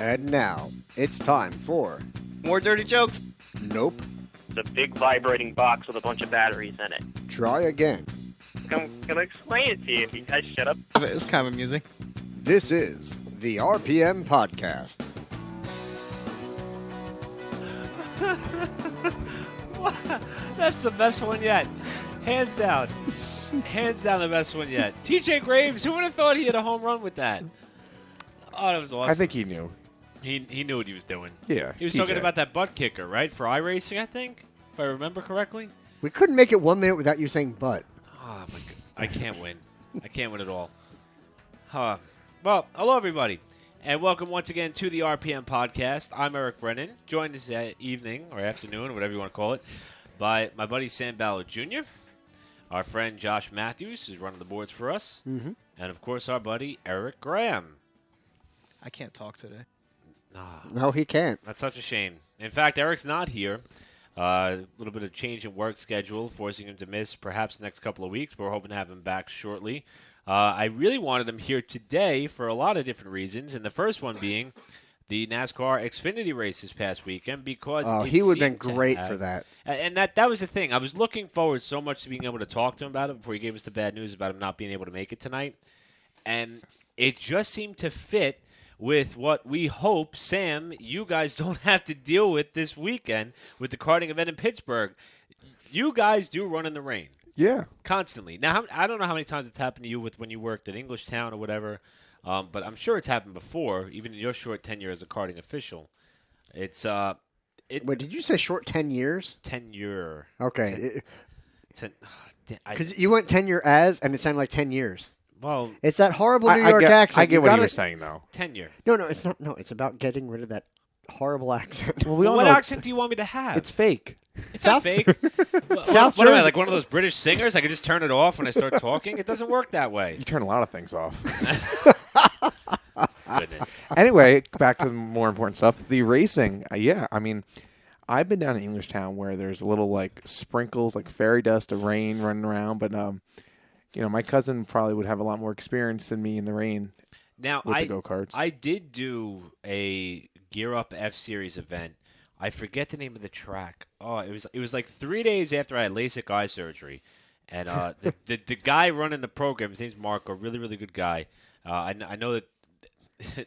And now, it's time for... More dirty jokes. Nope. It's a big vibrating box with a bunch of batteries in it. Try again. I'm gonna explain it to you if you guys shut up. It was kind of amusing. This is the RPM Podcast. That's the best one yet. Hands down. Hands down the best one yet. TJ Graves, who would have thought he had a home run with that? Oh, that was awesome. I think he knew. He knew what he was doing. Yeah. He was TJ. talking about that butt kicker, right? For iRacing, I think, if I remember correctly. We couldn't make it 1 minute without you saying but. Oh, my God. I can't win. I can't win at all. Well, hello, everybody, and welcome once again to the RPM Podcast. I'm Eric Brennan, joined this evening, or afternoon, or whatever you want to call it, by my buddy Sam Ballard Jr., our friend Josh Matthews is running the boards for us, and, of course, our buddy Eric Graham. I can't talk today. No, he can't. That's such a shame. In fact, Eric's not here. A little bit of change in work schedule, forcing him to miss perhaps the next couple of weeks, but we're hoping to have him back shortly. I really wanted him here today for a lot of different reasons, and the first one being the NASCAR Xfinity race this past weekend because He would have been seemed to great have- for that. And that was the thing. I was looking forward so much to being able to talk to him about it before he gave us the bad news about him not being able to make it tonight. And it just seemed to fit with what we hope, Sam, you guys don't have to deal with this weekend with the karting event in Pittsburgh. You guys do run in the rain. Yeah. Constantly. Now, I don't know how many times it's happened to you with when you worked at Englishtown or whatever, but I'm sure it's happened before, even in your short tenure as a karting official. It's Wait, did you say short 10 years? tenure. Okay. Because You went tenure as, and it sounded like 10 years. well, It's that horrible New York I accent. get You what gotta- you were saying, though. tenure. No, it's not. No, it's about getting rid of that horrible accent. Well, we all What know accent do you want me to have? it's fake. It's not fake. South what am I, Jersey- like one of those British singers? I can just turn it off when I start talking? It doesn't work that way. You turn a lot of things off. Goodness. Anyway, back to the more important stuff. The racing, yeah. I mean, I've been down in Englishtown where there's a little like sprinkles, like fairy dust of rain running around. But my cousin probably would have a lot more experience than me in the rain Now, with the go-karts. I did do a Gear Up F-Series event. I forget the name of the track. Oh, it was like 3 days after I had LASIK eye surgery. And the guy running the program, his name's Mark, a really, really good guy. I know that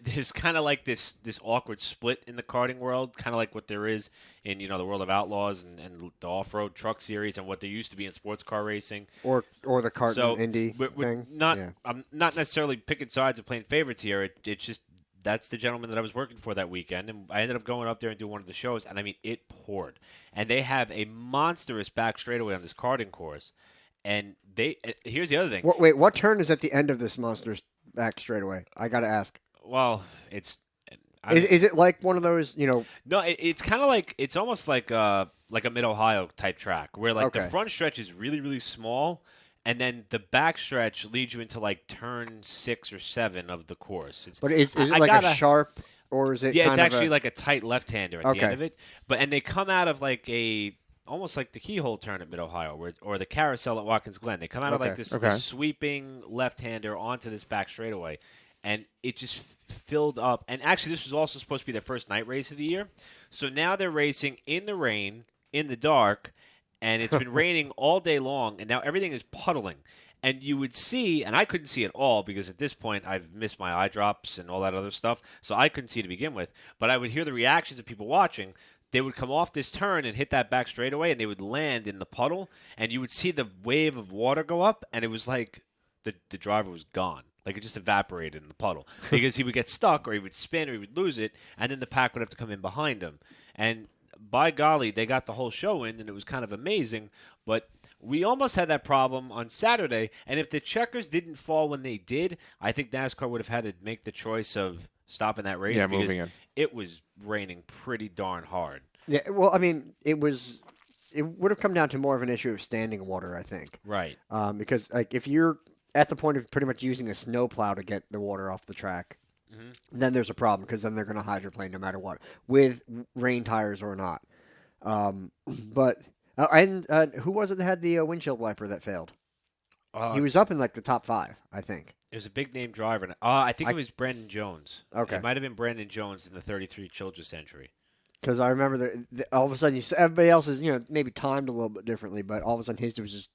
there's kind of like this awkward split in the karting world, kind of like what there is in the world of Outlaws and the off-road truck series and what there used to be in sports car racing. or the Carton So Indy we're thing. not. Yeah. I'm not necessarily picking sides or playing favorites here. It's just that's the gentleman that I was working for that weekend, and I ended up going up there and doing one of the shows, and I mean it poured. And they have a monstrous back straightaway on this karting course, and here's the other thing. Wait, what turn is at the end of this monster's back straightaway? I got to ask. Well, it's. Is it like one of those, No, it's kind of like it's almost like a Mid-Ohio type track where like the Okay. front stretch is really, really small, and then the back stretch leads you into like turn 6 or 7 of the course. but is it I like gotta- a sharp, or is it Yeah, kind it's of actually a, like a tight left-hander at the Okay. end of it. And they come out of like almost like the keyhole turn at Mid-Ohio or the carousel at Watkins Glen. They come out of like Okay. this sweeping left-hander onto this back straightaway. And it just filled up. And actually, this was also supposed to be their first night race of the year. So now they're racing in the rain, in the dark, and it's been raining all day long, and now everything is puddling. And you would see, and I couldn't see it all because at this point I've missed my eye drops and all that other stuff, so I couldn't see to begin with. But I would hear the reactions of people watching. They would come off this turn and hit that back straightaway, and they would land in the puddle, and you would see the wave of water go up, and it was like the driver was gone. Like it just evaporated in the puddle because he would get stuck or he would spin or he would lose it, and then the pack would have to come in behind him. And by golly, they got the whole show in, and it was kind of amazing. But we almost had that problem on Saturday, and if the checkers didn't fall when they did, I think NASCAR would have had to make the choice of stopping that race because moving in. it was raining pretty darn hard. Yeah, well, I mean, it would have come down to more of an issue of standing water, I think. Right. Because like if you're at the point of pretty much using a snowplow to get the water off the track, then there's a problem because then they're going to hydroplane no matter what, with rain tires or not. But who was it that had the windshield wiper that failed? He was up in like the top 5, I think. It was a big name driver. I think I- it was Brandon Jones. Okay. It might have been Brandon Jones in the 33 Childress Century. Because I remember all of a sudden, everybody else is maybe timed a little bit differently, but all of a sudden his was just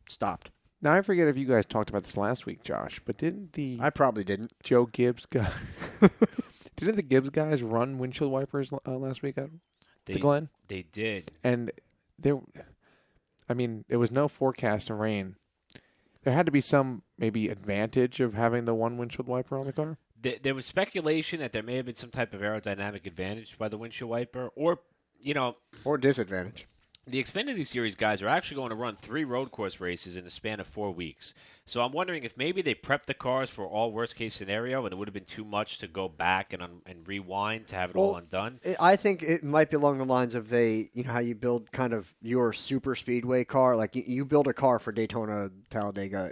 stopped. Now I forget if you guys talked about this last week, Josh, but didn't the I probably didn't. Joe Gibbs guy, didn't the Gibbs guys run windshield wipers last week at the Glen? They did. And there was no forecast of rain. There had to be some maybe advantage of having the one windshield wiper on the car. There was speculation that there may have been some type of aerodynamic advantage by the windshield wiper, or Or disadvantage. the Xfinity Series guys are actually going to run 3 road course races in the span of 4 weeks. So I'm wondering if maybe they prepped the cars for all worst-case scenario, and it would have been too much to go back and rewind to have it all undone. I think it might be along the lines of how you build kind of your super speedway car. Like you build a car for Daytona, Talladega,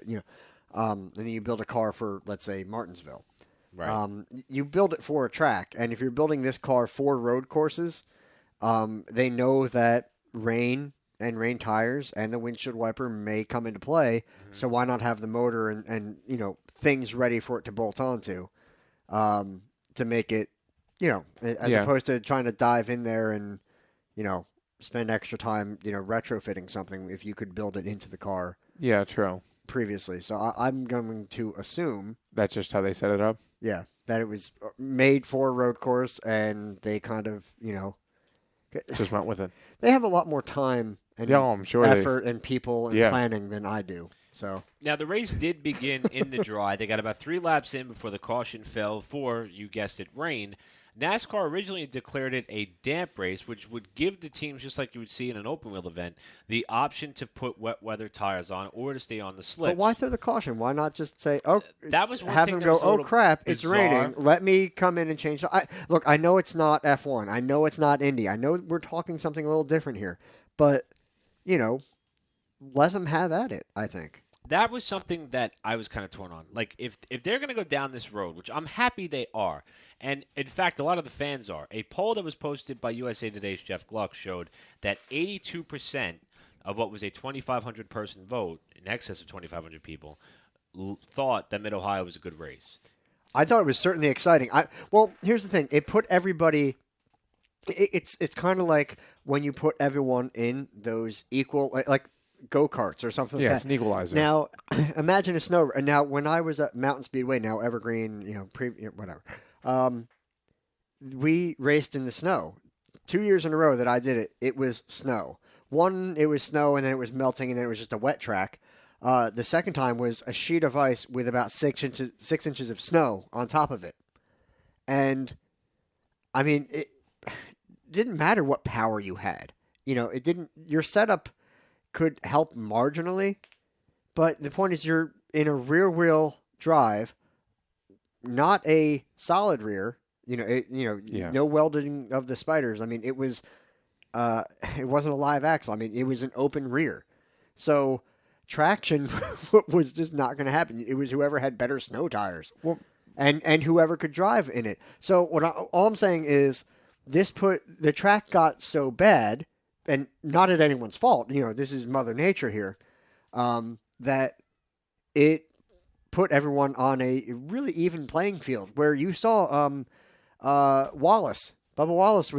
and then you build a car for, let's say, Martinsville. Right. You build it for a track, and if you're building this car for road courses, they know that rain and rain tires and the windshield wiper may come into play. Mm-hmm. So why not have the motor and things ready for it to bolt onto, to make it, as opposed to trying to dive in there and, spend extra time, retrofitting something if you could build it into the car. Yeah, true. Previously. So I'm going to assume That's just how they set it up. yeah, that it was made for a road course, and they kind of, Just went with it. they have a lot more time and I'm sure they- effort and people and Yeah. planning than I do. So Now, the race did begin in the dry. They got about 3 laps in before the caution fell for, you guessed it, rain. NASCAR originally declared it a damp race, which would give the teams, just like you would see in an open-wheel event, the option to put wet weather tires on or to stay on the slicks. but why throw the caution? Why not just say, oh, That was one have thing them that go, was a oh little crap, it's bizarre. raining. Let me come in and change. Look, I know it's not F1. I know it's not Indy. I know we're talking something a little different here, but let them have at it. I think. That was something that I was kind of torn on. Like, if they're going to go down this road, which I'm happy they are, and in fact, a lot of the fans are, a poll that was posted by USA Today's Jeff Gluck showed that 82% of what was a 2,500 person vote, in excess of 2,500 people, thought that Mid-Ohio was a good race. I thought it was certainly exciting. Well, here's the thing. It put everybody. It's kind of like when you put everyone in those equal like go-karts or something Yeah, like it's that. an equalizer. Now, imagine a snow. And now, when I was at Mountain Speedway, now Evergreen, whatever, we raced in the snow. 2 years in a row that I did it, it was snow. One, it was snow, and then it was melting, and then it was just a wet track. The second time was a sheet of ice with about 6 inches of snow on top of it. And, I mean, it didn't matter what power you had. It didn't. Your setup could help marginally, but the point is you're in a rear wheel drive, not a solid rear. No welding of the spiders. I mean, it wasn't a live axle. I mean, it was an open rear, so traction was just not going to happen. It was whoever had better snow tires, and whoever could drive in it. So all I'm saying is the track got so bad. And not at anyone's fault, this is Mother Nature here, that it put everyone on a really even playing field where you saw Wallace. Bubba Wallace he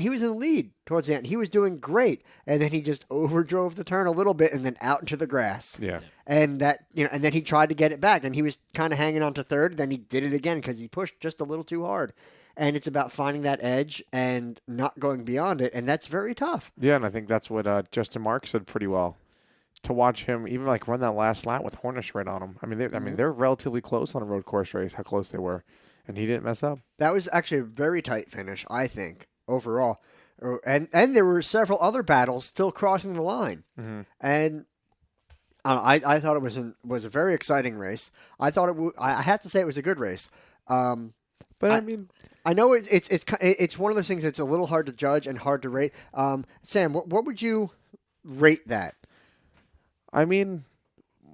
was in the lead towards the end. He was doing great. And then he just overdrove the turn a little bit and then out into the grass. Yeah. And and then he tried to get it back and he was kind of hanging on to third. Then he did it again because he pushed just a little too hard. And it's about finding that edge and not going beyond it, and that's very tough. Yeah, and I think that's what Justin Marks said pretty well. To watch him even run that last lap with Hornish right on him. I mean, they're relatively close on a road course race. How close they were, and he didn't mess up. That was actually a very tight finish, I think, overall. And there were several other battles still crossing the line, and I thought it was a very exciting race. I thought I have to say it was a good race. But I mean, I know it's one of those things that's a little hard to judge and hard to rate. Sam, what would you rate that? I mean,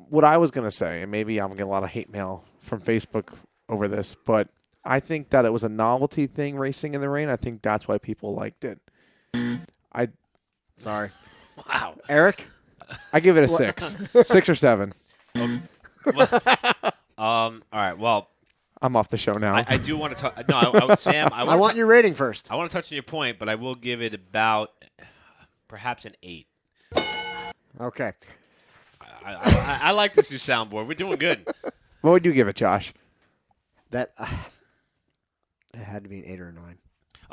what I was going to say, and maybe I'm going to get a lot of hate mail from Facebook over this, but I think that it was a novelty thing racing in the rain. I think that's why people liked it. Sorry. Wow. Eric? I give it a 6. 6 or 7. All right. Well, I'm off the show now. I do want to talk. No, Sam. I want your rating first. I want to touch on your point, but I will give it about perhaps an 8. Okay. I like this new soundboard. We're doing good. What would you give it, Josh? That had to be an 8 or a 9.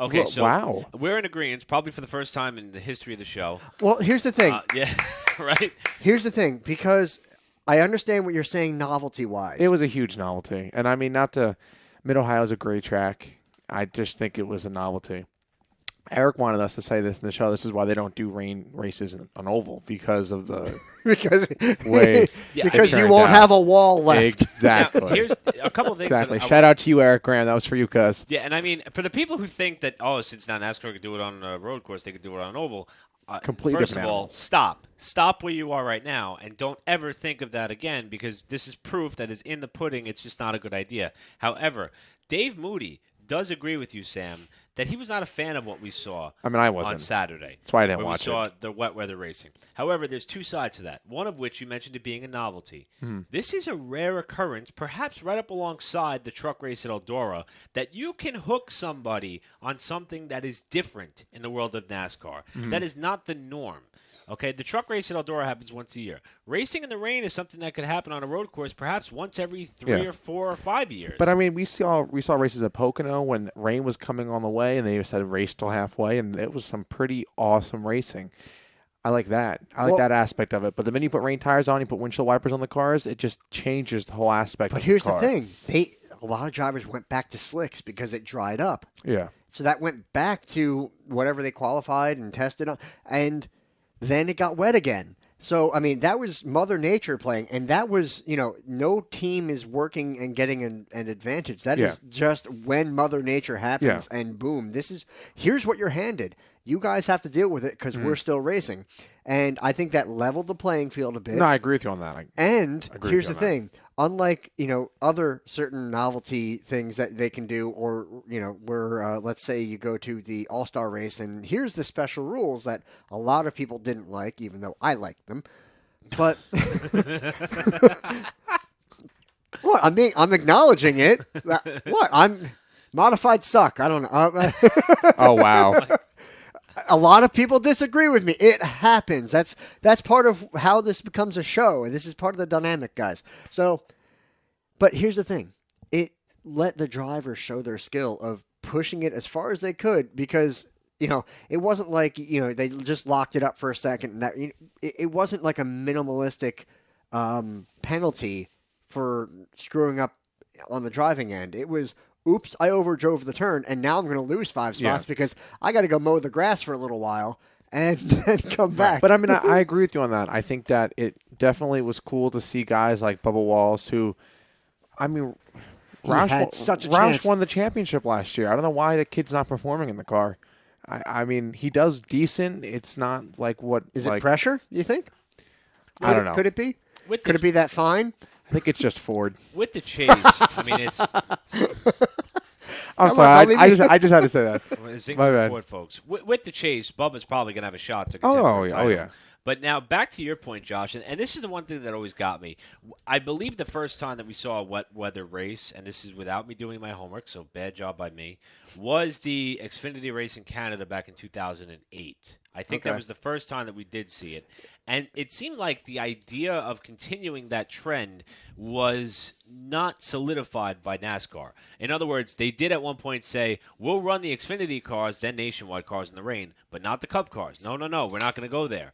Okay, so wow. we're in agreement, probably for the first time in the history of the show. Well, here's the thing. Yeah, right? Here's the thing, because I understand what you're saying novelty-wise. It was a huge novelty. And I mean, Mid-Ohio is a great track. I just think it was a novelty. Eric wanted us to say this in the show. This is why they don't do rain races on oval, because of the because way because it you turned won't out. have a wall left. Exactly. Now, here's a couple of things. Exactly. Shout out to you, Eric Graham. That was for you, cuz. Yeah, and I mean, for the people who think that, since now NASCAR could do it on a road course, they could do it on an oval. Completely First of different all, animals. stop where you are right now, and don't ever think of that again, because this is proof that is in the pudding. It's just not a good idea. However, Dave Moody does agree with you, Sam, that he was not a fan of what we saw. I mean, I wasn't. On Saturday. That's why I didn't where watch we saw it. the wet weather racing. However, there's two sides to that. One of which you mentioned it being a novelty. This is a rare occurrence, perhaps right up alongside the truck race at Eldora, that you can hook somebody on something that is different in the world of NASCAR. That is not the norm. Okay, the truck race at Eldora happens once a year. Racing in the rain is something that could happen on a road course perhaps once every 3 or 4 or 5 years. But I mean, we saw races at Pocono when rain was coming on the way, and they said race till halfway, and it was some pretty awesome racing. I like that. I like that aspect of it. But the minute you put rain tires on, you put windshield wipers on the cars, it just changes the whole aspect. But of here's the car. the thing: a lot of drivers went back to slicks because it dried up. Yeah. So that went back to whatever they qualified and tested on, and then it got wet again. So, I mean, that was Mother Nature playing, and that was, no team is working and getting an advantage. That is just when Mother Nature happens, and boom, here's what you're handed. You guys have to deal with it because we're still racing. And I think that leveled the playing field a bit. No, I agree with you on that. And agree here's the with you on thing. Unlike, other certain novelty things that they can do, or, where, let's say you go to the All-Star race, and here's the special rules that a lot of people didn't like, even though I liked them. But, what? I'm acknowledging it. What? I'm modified suck. I don't know. Oh, wow. A lot of people disagree with me. It happens. That's part of how this becomes a show, and this is part of the dynamic, guys. So, but here's the thing: it let the drivers show their skill of pushing it as far as they could, because it wasn't like they just locked it up for a second, and that it wasn't like a minimalistic penalty for screwing up on the driving end. It was, oops, I overdrove the turn, and now I'm going to lose 5 spots because I got to go mow the grass for a little while and then come back. But I mean, I agree with you on that. I think that it definitely was cool to see guys like Bubba Wallace, who, I mean, Roush won the championship last year. I don't know why the kid's not performing in the car. I mean, he does decent. It's not like what is it pressure? You think? I don't know. Could it be? Could it be that fine? I think it's just Ford. With the chase, I mean, it's I'm sorry. I just had to say that. My bad. Ford, folks. With the chase, Bubba's probably going to have a shot to contend for a title. Oh, yeah. But now back to your point, Josh, and this is the one thing that always got me. I believe the first time that we saw a wet weather race, and this is without me doing my homework, so bad job by me, was the Xfinity race in Canada back in 2008. I think that was the first time that we did see it. And it seemed like the idea of continuing that trend was not solidified by NASCAR. In other words, they did at one point say, we'll run the Xfinity cars, then Nationwide cars in the rain, but not the Cup cars. No, we're not going to go there.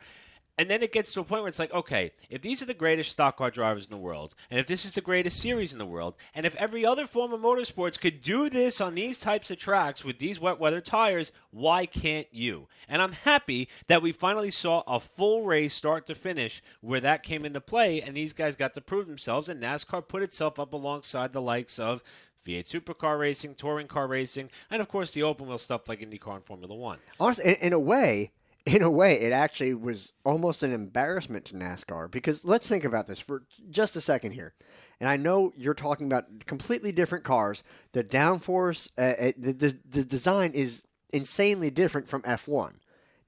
And then it gets to a point where it's like, okay, if these are the greatest stock car drivers in the world, and if this is the greatest series in the world, and if every other form of motorsports could do this on these types of tracks with these wet weather tires, why can't you? And I'm happy that we finally saw a full race start to finish where that came into play, and these guys got to prove themselves, and NASCAR put itself up alongside the likes of V8 Supercar Racing, Touring Car Racing, and of course the open wheel stuff like IndyCar and Formula One. Honestly, in a way, it actually was almost an embarrassment to NASCAR, because let's think about this for just a second here. And I know you're talking about completely different cars. The downforce, the design is insanely different from F1.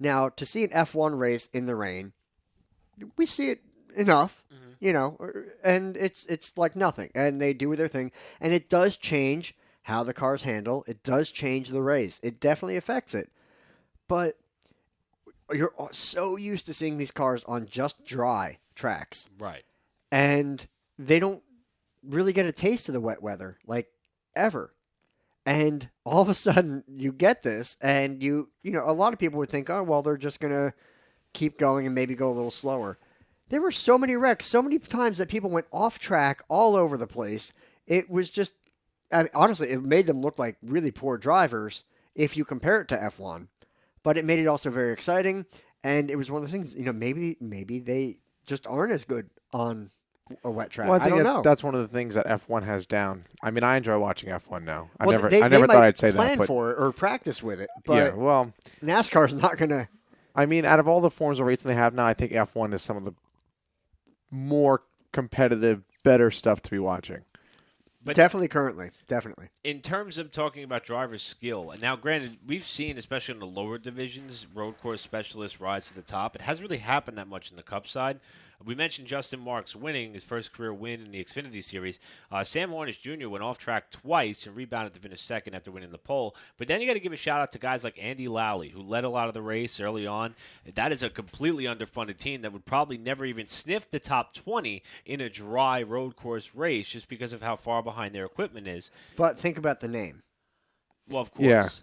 Now, to see an F1 race in the rain, we see it enough, and it's like nothing, and they do their thing, and it does change how the cars handle. It does change the race. It definitely affects it, but you're so used to seeing these cars on just dry tracks, Right. and they don't really get a taste of the wet weather like ever. And all of a sudden, you get this, and you know, a lot of people would think, oh, well, they're just gonna keep going and maybe go a little slower. There were so many wrecks, so many times that people went off track all over the place. It was just, I mean, honestly, it made them look like really poor drivers if you compare it to F1. But it made it also very exciting, and it was one of those things. You know, maybe they just aren't as good on a wet track. Well, I think don't know. that's one of the things that F1 has down. I mean, I enjoy watching F1 now. I Well, never they thought might I'd say that. plan But for it or practice with it, yeah, but well, NASCAR's not going to. I mean, out of all the forms of racing they have now, I think F1 is some of the more competitive, better stuff to be watching. But- Definitely currently. Definitely. In terms of talking about driver skill, and now granted, we've seen, especially in the lower divisions, road course specialists rise to the top. It hasn't really happened that much in the Cup side. We mentioned Justin Marks winning his first career win in the Xfinity Series. Sam Hornish Jr. went off track twice and rebounded to finish second after winning the pole. But then you got to give a shout out to guys like Andy Lally, who led a lot of the race early on. That is a completely underfunded team that would probably never even sniff the top 20 in a dry road course race just because of how far behind their equipment is. But think about the name. Well, of course.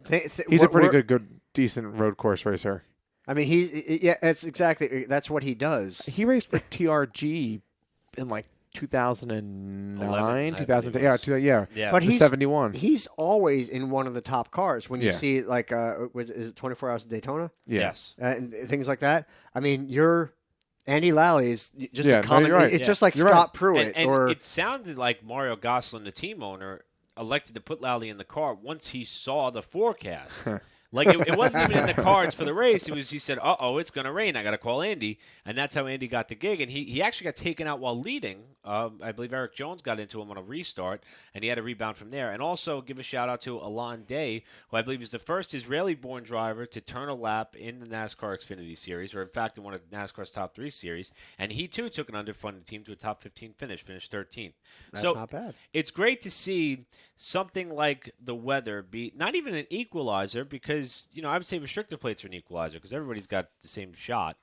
Yeah. He's a pretty good, decent road course racer. I mean, that's what he does. He raced for TRG in like 2009, 11, 2010. I believe Yeah. Yeah. But The he's 71. He's always in one of the top cars when you Yeah. see like is it 24 Hours of Daytona Yeah. Yes. and things like that. I mean, Andy Lally is just Yeah, a no, common. you're right. It's Yeah. just like You're Scott right. Pruitt And or it sounded like Mario Gosselin, the team owner, elected to put Lally in the car once he saw the forecast. Like, it wasn't even in the cards for the race. It was, he said, uh-oh, it's going to rain. I got to call Andy. And that's how Andy got the gig. And he actually got taken out while leading. I believe Eric Jones got into him on a restart, and he had a rebound from there. And also give a shout-out to Alon Day, who I believe is the first Israeli-born driver to turn a lap in the NASCAR Xfinity Series, or in fact in one of NASCAR's top 3 series. And he, too, took an underfunded team to a top 15 finish, finished 13th. that's So not bad. it's great to see something like the weather be not even an equalizer because, you know, I would say restrictor plates are an equalizer because everybody's got the same shot.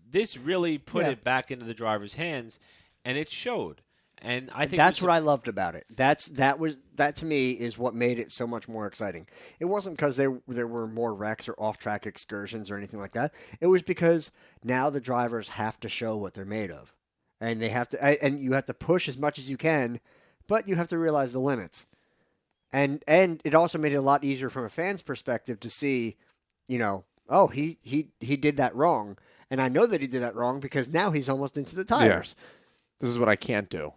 This really put Yeah. it back into the driver's hands, and it showed. And I think That's what I loved about it. That to me is what made it so much more exciting. It wasn't because there were more wrecks or off track excursions or anything like that. It was because now the drivers have to show what they're made of, and they have to, and you have to push as much as you can, but you have to realize the limits. And it also made it a lot easier from a fan's perspective to see, you know, oh, he did that wrong, and I know that he did that wrong because now he's almost into the tires. This is what I can't do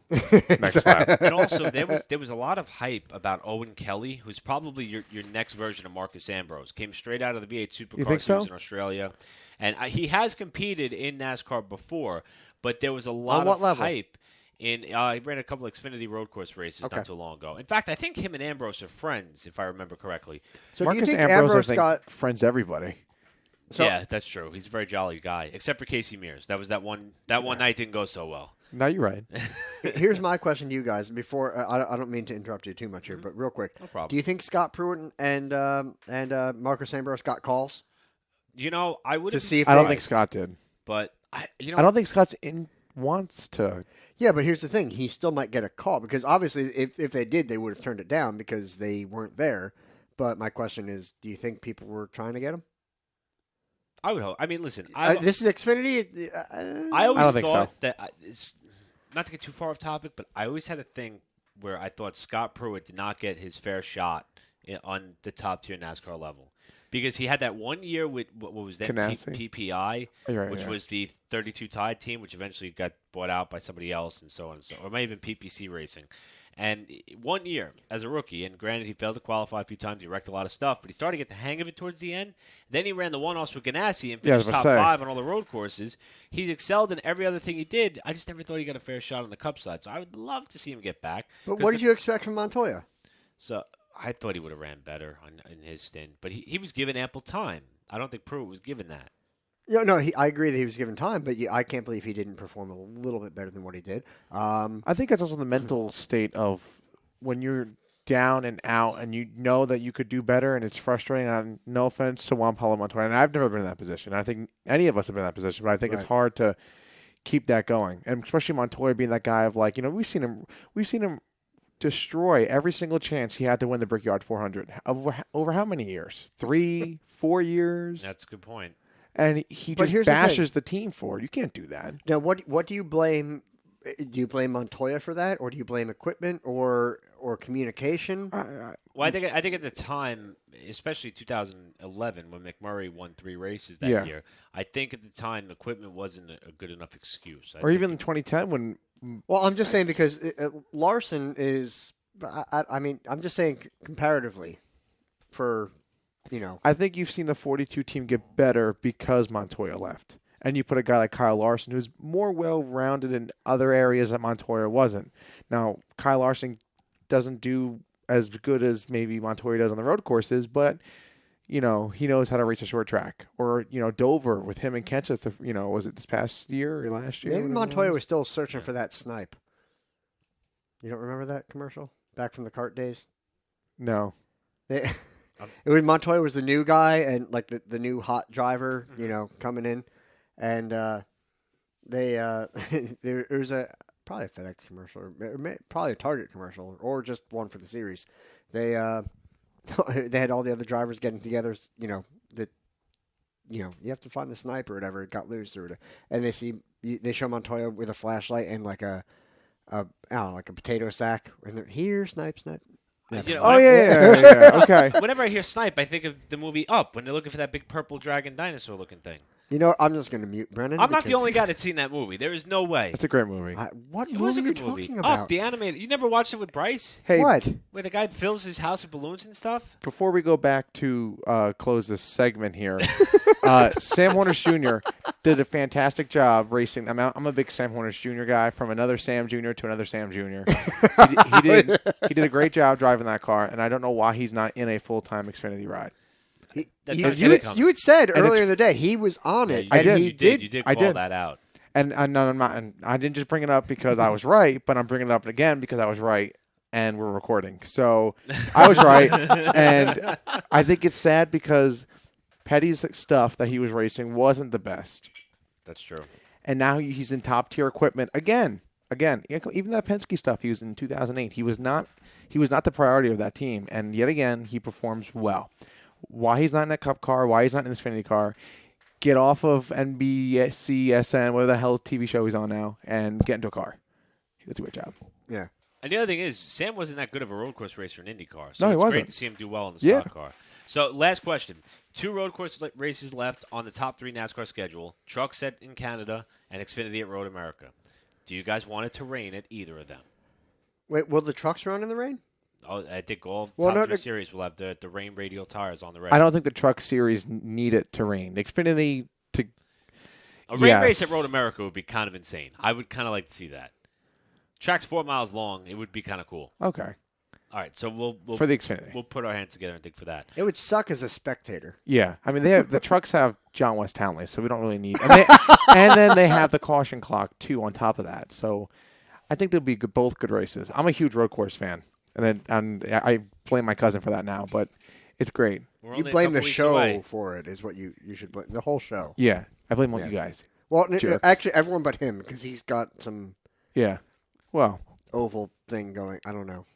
next lap. And also, there was a lot of hype about Owen Kelly, who's probably your next version of Marcus Ambrose. Came straight out of the V8 Supercar You think so? Series in Australia, and he has competed in NASCAR before, but there was a lot what of level? hype. He ran a couple of Xfinity road course races Okay. not too long ago. In fact, I think him and Ambrose are friends, if I remember correctly. So Marcus do you think Ambrose, Ambrose I think, got? friends everybody. So- Yeah, that's true. He's a very jolly guy, except for Casey Mears. That was that one night didn't go so well. No, you're right. Here's my question to you guys. Before I don't mean to interrupt you too much here, but real quick, No problem. do you think Scott Pruitt and Marcus Ambrose got calls? You know, I would To see if I don't they- think Scott did. but I don't think Scott's wants to. Yeah, but here's the thing: he still might get a call because obviously, if they did, they would have turned it down because they weren't there. But my question is, do you think people were trying to get him? I would hope. I mean, listen, This is Xfinity. I always don't think thought so. that it's not to get too far off topic, but I always had a thing where I thought Scott Pruitt did not get his fair shot on the top tier NASCAR level because he had that 1 year with what was that Ganassi. PPI, You're right, which yeah. was the 32 Tide team, which eventually got bought out by somebody else, and so on and so, or maybe even PPC Racing. And 1 year as a rookie, and granted he failed to qualify a few times, he wrecked a lot of stuff, but he started to get the hang of it towards the end. Then he ran the one-offs with Ganassi and Yeah, I was finished about top to say. 5 on all the road courses. He excelled in every other thing he did. I just never thought he got a fair shot on the Cup side, so I would love to see him get back. But what did you expect from Montoya? So I thought he would have ran better in his stint, but he was given ample time. I don't think Pruitt was given that. No, I agree that he was given time, but I can't believe he didn't perform a little bit better than what he did. I think that's also the mental state of when you're down and out and you know that you could do better and it's frustrating. And no offense to Juan Pablo Montoya, and I've never been in that position. I think any of us have been in that position, but I think it's hard to keep that going. And especially Montoya being that guy of like, we've seen him destroy every single chance he had to win the Brickyard 400 over how many years? 3, 4 years? That's a good point. And he But just here's the thing. bashes the team for it. You can't do that. Now, what do you blame? Do you blame Montoya for that, or do you blame equipment or communication? Well, I think at the time, especially 2011, when McMurray won 3 races that year, I think at the time equipment wasn't a good enough excuse. Or even in 2010 when. Well, I'm just saying because Larson is. I mean, I'm just saying comparatively, for. I think you've seen the 42 team get better because Montoya left. And you put a guy like Kyle Larson, who's more well-rounded in other areas that Montoya wasn't. Now, Kyle Larson doesn't do as good as maybe Montoya does on the road courses, but, he knows how to race a short track. Or, Dover with him and Kenseth, was it this past year or last year? Maybe Montoya was still searching for that snipe. You don't remember that commercial? Back from the kart days? No. It was Montoya was the new guy and like the new hot driver, coming in, and there was probably a FedEx commercial or probably a Target commercial or just one for the series. They they had all the other drivers getting together, that you have to find the sniper or whatever. It got loose or and they show Montoya with a flashlight and like a I don't know, like a potato sack and they're here snipe. Yeah. Okay. Whenever I hear snipe, I think of the movie Up when they're looking for that big purple dragon dinosaur looking thing. I'm just going to mute Brennan. I'm not the only guy that's seen that movie. There is no way. It's a great movie. What It was movie a are you good movie. talking about? Up, the animated. You never watched it with Bryce? Hey, What? Where the guy fills his house with balloons and stuff? Before we go back to close this segment here, Sam Hornish Jr. did a fantastic job racing. I'm a big Sam Hornish Jr. guy, from another Sam Jr. to another Sam Jr. He did a great job driving that car, and I don't know why he's not in a full-time Xfinity ride. You had said earlier in the day he was on it. Yeah, and you did. You did call that out. And no, I'm not. And I didn't just bring it up because I was right, but I'm bringing it up again because I was right, and we're recording. So I was right, and I think it's sad because Petty's stuff that he was racing wasn't the best. That's true. And now he's in top-tier equipment again. Even that Penske stuff he was in 2008, he was not the priority of that team, and yet again he performs well. Why he's not in a Cup car? Why he's not in this Xfinity car? Get off of NBC, SN, whatever the hell TV show he's on now, and get into a car. He does a great job. Yeah. And the other thing is, Sam wasn't that good of a road course racer in IndyCar. No, So he it's wasn't. great to see him do well in the stock car. So, last question. 2 road course races left on the top 3 NASCAR schedule. Truck set in Canada and Xfinity at Road America. Do you guys want it to rain at either of them? Wait, will the trucks run in the rain? Oh, I think all top 3 series will have the rain radial tires on the ready. I don't think the Truck Series need it to rain. The Xfinity A rain race at Road America would be kind of insane. I would kind of like to see that. Track's 4 miles long. It would be kind of cool. Okay. All right, so we'll for the Xfinity, we'll put our hands together and think for that. It would suck as a spectator. Yeah, I mean the trucks have John West Townley, so we don't really need. And then they have the caution clock too on top of that. So I think they'll be both good races. I'm a huge road course fan, and I blame my cousin for that now, but it's great. You blame the show for it, is what you should blame. The whole show. Yeah, I blame all you guys. Well, actually, everyone but him, because he's got some well, oval thing going. I don't know.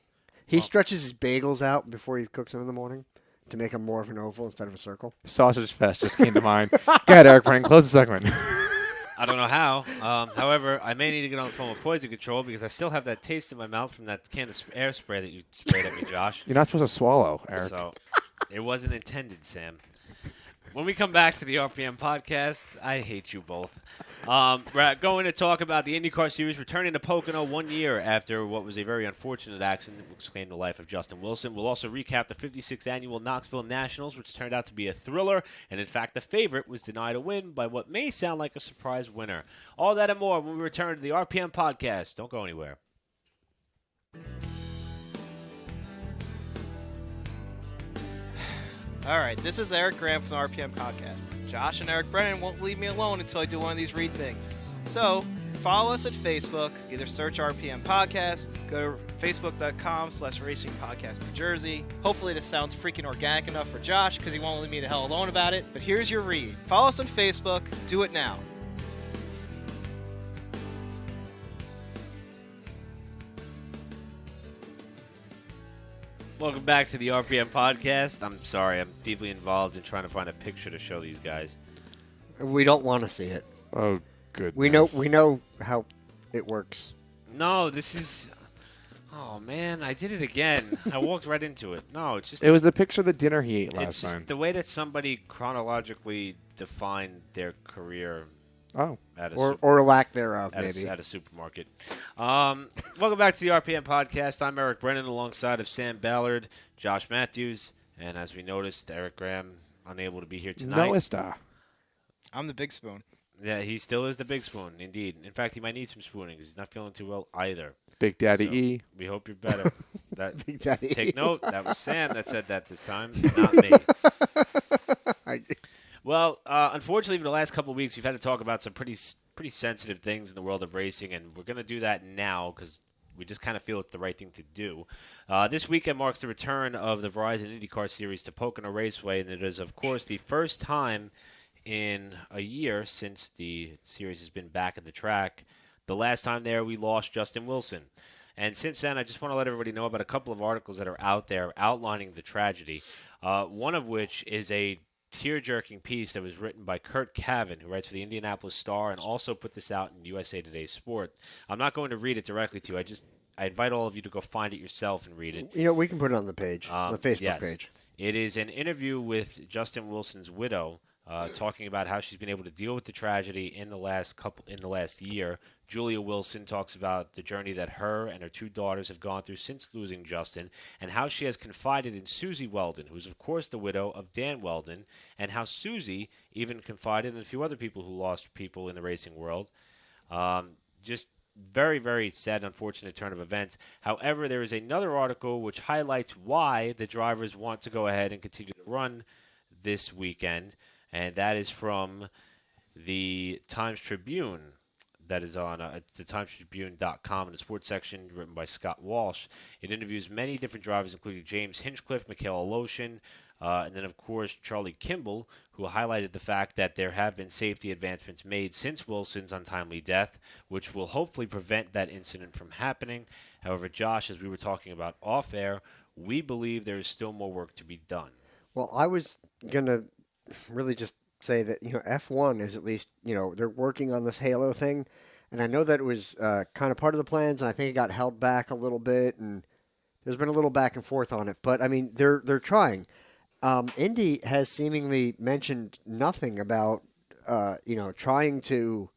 He stretches his bagels out before he cooks them in the morning to make them more of an oval instead of a circle. Sausage Fest just came to mind. Go ahead, Eric Brennan, close the segment. I don't know how. However, I may need to get on the phone with Poison Control because I still have that taste in my mouth from that can of air spray that you sprayed at me, Josh. You're not supposed to swallow, Eric. So it wasn't intended, Sam. When we come back to the RPM podcast, I hate you both. We're going to talk about the IndyCar Series returning to Pocono 1 year after what was a very unfortunate accident which claimed the life of Justin Wilson. We'll also recap the 56th annual Knoxville Nationals, which turned out to be a thriller, and in fact the favorite was denied a win by what may sound like a surprise winner. All that and more when we return to the RPM podcast. Don't go anywhere. All All right, this is Eric Graham from the RPM Podcast. Josh and Eric Brennan won't leave me alone until I do one of these read things. So, follow us at Facebook. Either search RPM Podcast, go to facebook.com/Racing Podcast New Jersey. Hopefully this sounds freaking organic enough for Josh because he won't leave me the hell alone about it. But here's your read. Follow us on Facebook. Do it now. Welcome back to the RPM Podcast. I'm sorry, I'm deeply involved in trying to find a picture to show these guys. We don't want to see it. Oh, good. We know how it works. No, this is... Oh, man, I did it again. I walked right into it. No, it's just... It was the picture of the dinner he ate It's last just time. the way that somebody chronologically defined their career Oh. at a Or lack thereof, at maybe. a supermarket. Welcome back to the RPM Podcast. I'm Eric Brennan alongside of Sam Ballard, Josh Matthews, and as we noticed, Eric Graham unable to be here tonight. No está. I'm the big spoon. Yeah, he still is the big spoon, indeed. In fact, he might need some spooning because he's not feeling too well either. Big Daddy So, E. We hope you're better. That, Big Daddy. take note, that was Sam that said that this time, not me. Well, unfortunately, for the last couple of weeks, we've had to talk about some pretty sensitive things in the world of racing, and we're going to do that now because we just kind of feel it's the right thing to do. This weekend marks the return of the Verizon IndyCar Series to Pocono Raceway, and it is, of course, the first time in a year since the series has been back at the track. The last time there, we lost Justin Wilson. And since then, I just want to let everybody know about a couple of articles that are out there outlining the tragedy, one of which is a tear-jerking piece that was written by Kurt Cavan, who writes for the Indianapolis Star and also put this out in USA Today Sport. I'm not going to read it directly to you. I invite all of you to go find it yourself and read it. You know, we can put it on the page, on the Facebook Yes. page. It is an interview with Justin Wilson's widow, talking about how she's been able to deal with the tragedy in the last year. Julia Wilson talks about the journey that her and her two daughters have gone through since losing Justin, and how she has confided in Susie Weldon, who's of course the widow of Dan Weldon, and how Susie even confided in a few other people who lost people in the racing world. Just very, very sad, unfortunate turn of events. However, there is another article which highlights why the drivers want to go ahead and continue to run this weekend, and that is from the Times-Tribune. That is on it's the TimesTribune.com in the sports section, written by Scott Walsh. It interviews many different drivers, including James Hinchcliffe, Michaela Lotion, and then, of course, Charlie Kimball, who highlighted the fact that there have been safety advancements made since Wilson's untimely death, which will hopefully prevent that incident from happening. However, Josh, as we were talking about off-air, we believe there is still more work to be done. Well, I was going to really just say that, F1 is at least, they're working on this Halo thing. And I know that it was kind of part of the plans, and I think it got held back a little bit, and there's been a little back and forth on it. But, I mean, they're trying. Indy has seemingly mentioned nothing about, trying to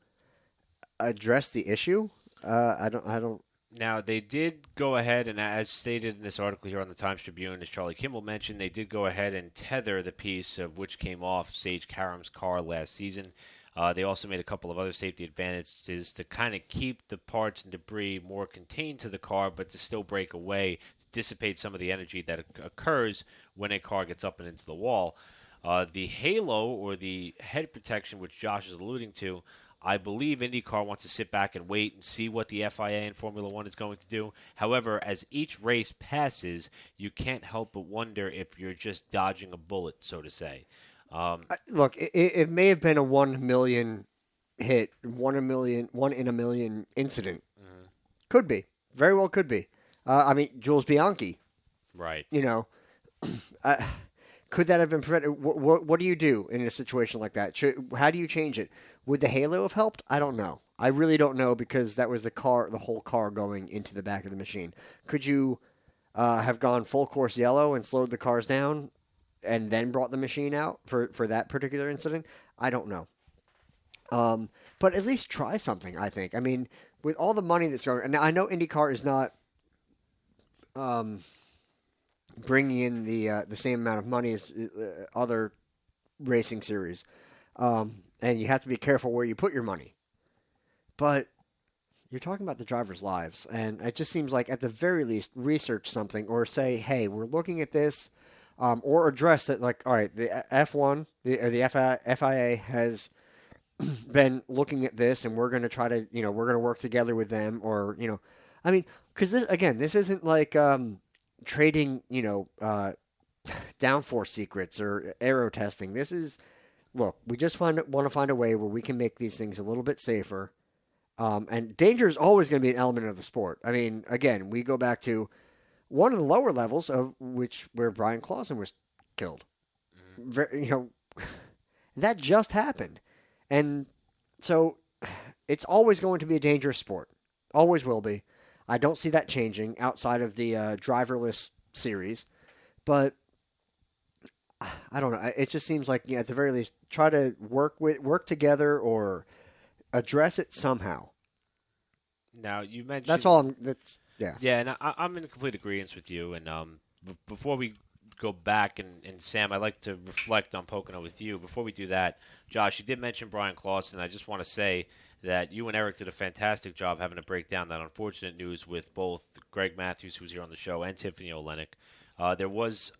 address the issue. I don't. Now, they did go ahead, and as stated in this article here on the Times-Tribune, as Charlie Kimball mentioned, they did go ahead and tether the piece of which came off Sage Karam's car last season. They also made a couple of other safety advantages to kind of keep the parts and debris more contained to the car, but to still break away, to dissipate some of the energy that occurs when a car gets up and into the wall. The halo, or the head protection, which Josh is alluding to, I believe IndyCar wants to sit back and wait and see what the FIA and Formula One is going to do. However, as each race passes, you can't help but wonder if you're just dodging a bullet, so to say. Look, it may have been a 1 million hit, 1 in a million incident. Mm-hmm. Could be. Very well could be. I mean, Jules Bianchi. Right. Could that have been prevented? What do you do in a situation like that? How do you change it? Would the halo have helped? I don't know. I really don't know, because that was the whole car going into the back of the machine. Could you have gone full course yellow and slowed the cars down and then brought the machine out for that particular incident? I don't know. But at least try something, I think. I mean, with all the money that's going, and I know IndyCar is not bringing in the same amount of money as other racing series, and you have to be careful where you put your money. But you're talking about the drivers' lives, and it just seems like, at the very least, research something, or say, hey, we're looking at this. or address that. Like, all right, the F1, or the FIA has been looking at this, and we're going to try to, we're going to work together with them, or I mean, because this isn't like trading, downforce secrets or aero testing. This is, look, we just want to find a way where we can make these things a little bit safer. And danger is always going to be an element of the sport. I mean, again, we go back to one of the lower levels of where Brian Clausen was killed. That just happened. And so it's always going to be a dangerous sport. Always will be. I don't see that changing outside of the driverless series. But I don't know. It just seems like, at the very least, try to work together or address it somehow. Now, you mentioned... That's all yeah. Yeah, and I'm in complete agreement with you. And before we go back, and Sam, I'd like to reflect on Pocono with you. Before we do that, Josh, you did mention Brian Clausen. I just want to say that you and Eric did a fantastic job having to break down that unfortunate news with both Greg Matthews, who's here on the show, and Tiffany Olenek. There was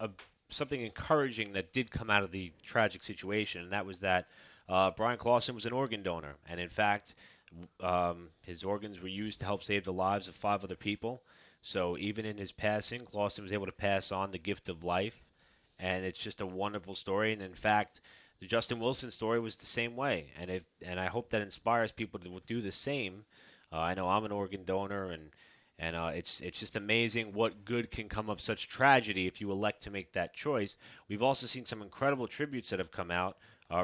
something encouraging that did come out of the tragic situation, and that was that Brian Clausen was an organ donor. And, in fact, his organs were used to help save the lives of 5 other people. So even in his passing, Clausen was able to pass on the gift of life, and it's just a wonderful story. And in fact, the Justin Wilson story was the same way, and I hope that inspires people to do the same. I know I'm an organ donor, and it's just amazing what good can come of such tragedy if you elect to make that choice. We've also seen some incredible tributes that have come out.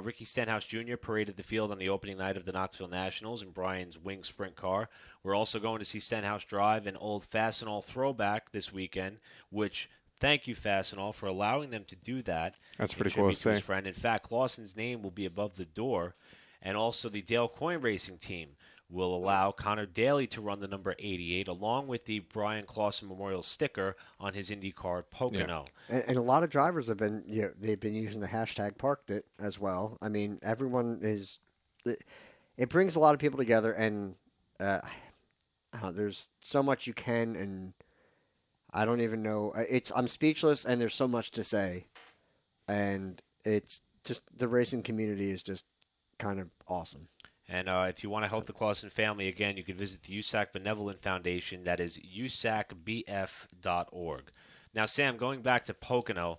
Ricky Stenhouse Jr. paraded the field on the opening night of the Knoxville Nationals in Brian's Wing Sprint car. We're also going to see Stenhouse drive an old Fastenal throwback this weekend, which, thank you, Fastenal, for allowing them to do that. That's pretty cool to to his say. friend. In fact, Clausen's name will be above the door, and also the Dale Coyne Racing Team will allow Connor Daly to run the number 88, along with the Brian Clausen Memorial sticker on his IndyCar Pocono. Yeah. And a lot of drivers have been, they've been using the hashtag Parked It as well. I mean, everyone is, it brings a lot of people together, and there's so much you can, and I don't even know. I'm speechless, and there's so much to say, and it's just, the racing community is just kind of awesome. And if you want to help the Clausen family, again, you can visit the USAC Benevolent Foundation. That is usacbf.org. Now, Sam, going back to Pocono,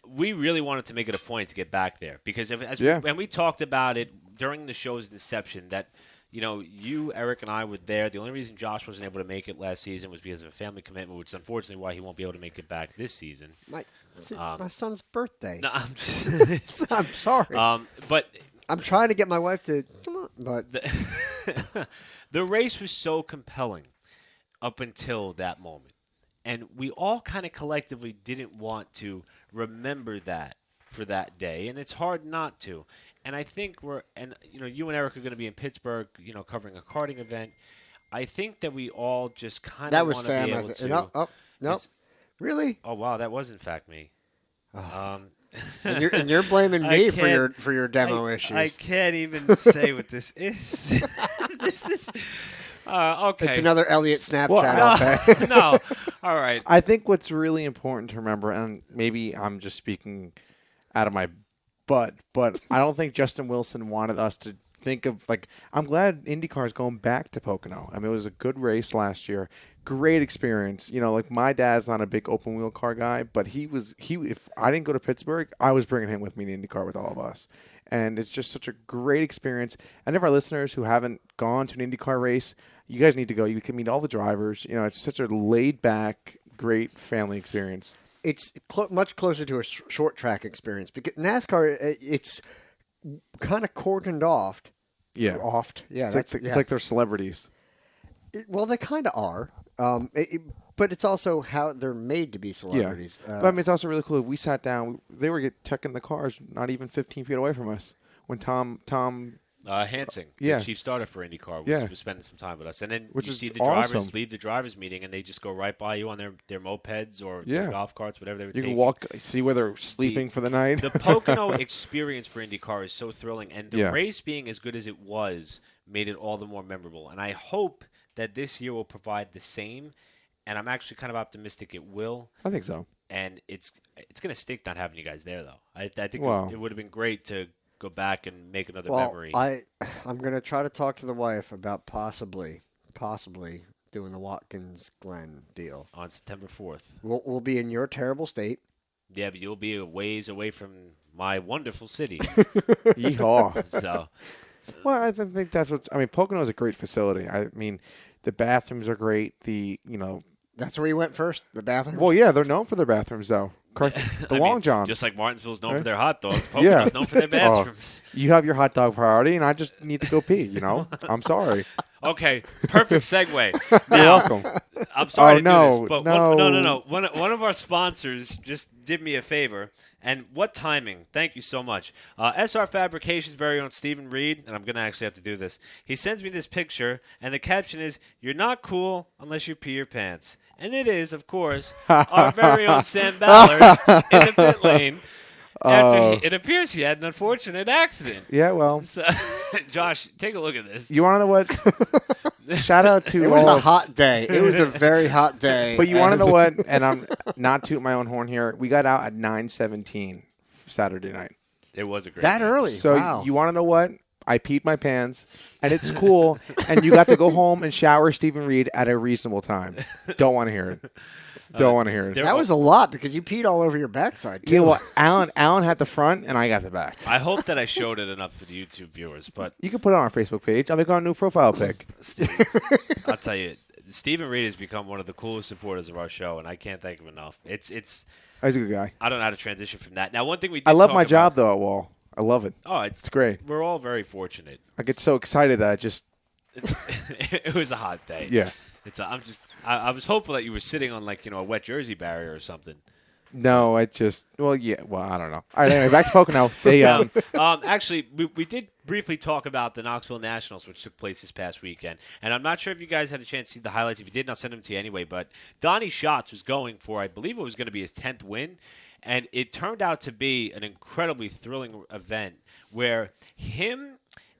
we really wanted to make it a point to get back there because when we talked about it during the show's inception that, you, Eric, and I were there. The only reason Josh wasn't able to make it last season was because of a family commitment, which is unfortunately why he won't be able to make it back this season. My son's birthday. No, I'm just... I'm sorry. But... I'm trying to get my wife to come on, but the race was so compelling up until that moment. And we all kind of collectively didn't want to remember that for that day, and it's hard not to. And I think you and Eric are going to be in Pittsburgh, covering a karting event. I think that we all just kind of want to be able to. No, really? Oh wow, that was in fact me. And you're blaming me for your demo issues. I can't even say what this is. This is okay. It's another Elliott Snapchat. Okay. No, all right. I think what's really important to remember, and maybe I'm just speaking out of my butt, but I don't think Justin Wilson wanted us to think of, I'm glad IndyCar is going back to Pocono. I mean, it was a good race last year. Great experience. My dad's not a big open wheel car guy, but if I didn't go to Pittsburgh, I was bringing him with me to IndyCar with all of us. And it's just such a great experience. And if our listeners who haven't gone to an IndyCar race, you guys need to go. You can meet all the drivers. It's such a laid back, great family experience. It's much closer to a short track experience because NASCAR, it's kind of cordoned off. Yeah. It's like they're celebrities. Well, they kind of are. But it's also how they're made to be celebrities. Yeah. But it's also really cool. We sat down. They were checking the cars not even 15 feet away from us when Tom Hansing, the chief starter for IndyCar, was spending some time with us. And then you see the drivers leave the drivers meeting, and they just go right by you on their mopeds or their golf carts, whatever they were taking. You can walk, see where they're sleeping for the night. The Pocono experience for IndyCar is so thrilling, and the race being as good as it was made it all the more memorable. And I hope that this year will provide the same. and I'm actually kind of optimistic it will. I think so. And it's going to stink not having you guys there, though. I think Wow. it would have been great to go back and make another Well, memory. I'm gonna try to talk to the wife about possibly doing the Watkins Glen deal. On September 4th. We'll be in your terrible state. Yeah, but you'll be a ways away from my wonderful city. Yeehaw. So, Well, I think that's what I mean. Pocono is a great facility. I mean, the bathrooms are great. That's where you went first. The bathrooms. Well, yeah, they're known for their bathrooms, though. Correct. The I Long mean, John. just like Martinsville's known Right? for their hot dogs, Yeah. Pocono's known for their bathrooms. You have your hot dog priority, and I just need to go pee. I'm sorry. Okay, perfect segue. You're Now, welcome. I'm sorry Oh, to no, do this, but no. no. One of our sponsors just did me a favor, and what timing? Thank you so much. SR Fabrication's very own Stephen Reed, and I'm going to actually have to do this. He sends me this picture, and the caption is, "You're not cool unless you pee your pants." And it is, of course, our very own Sam Ballard in the pit lane. After it appears he had an unfortunate accident. Yeah, well, So, Josh, take a look at this. you want to know what? Shout out to It was all a hot day. It was a very hot day. But you want to and- know what? And I'm not tooting my own horn here. We got out at 9:17 Saturday night. It was a great that night. early? So Wow. you want to know what? I peed my pants, and it's cool. And you got to go home and shower Stephen Reed at a reasonable time. Don't want to hear it. Don't want to hear it. there- That was a lot because you peed all over your backside. Too. Yeah, well, Alan had the front, and I got the back. I hope that I showed it enough for the YouTube viewers, but You can put it on our Facebook page. I'll make our new profile pic. I'll tell you, Stephen Reed has become one of the coolest supporters of our show, and I can't thank him enough. It's He's a good guy. I don't know how to transition from that. Now, one thing we did I love talk my about- job, though, at Wall. I love it. Oh, It's great. We're all very fortunate. I get so excited that I just, It was a hot day. yeah. I was hopeful that you were sitting on a wet jersey barrier or something. No, I just, well, yeah, well, I don't know. All right, anyway, back to Pocono. They, Actually, we did briefly talk about the Knoxville Nationals, which took place this past weekend. And I'm not sure if you guys had a chance to see the highlights. If you did, I'll send them to you anyway. But Donnie Schatz was going for, I believe it was going to be his 10th win. And it turned out to be an incredibly thrilling event where him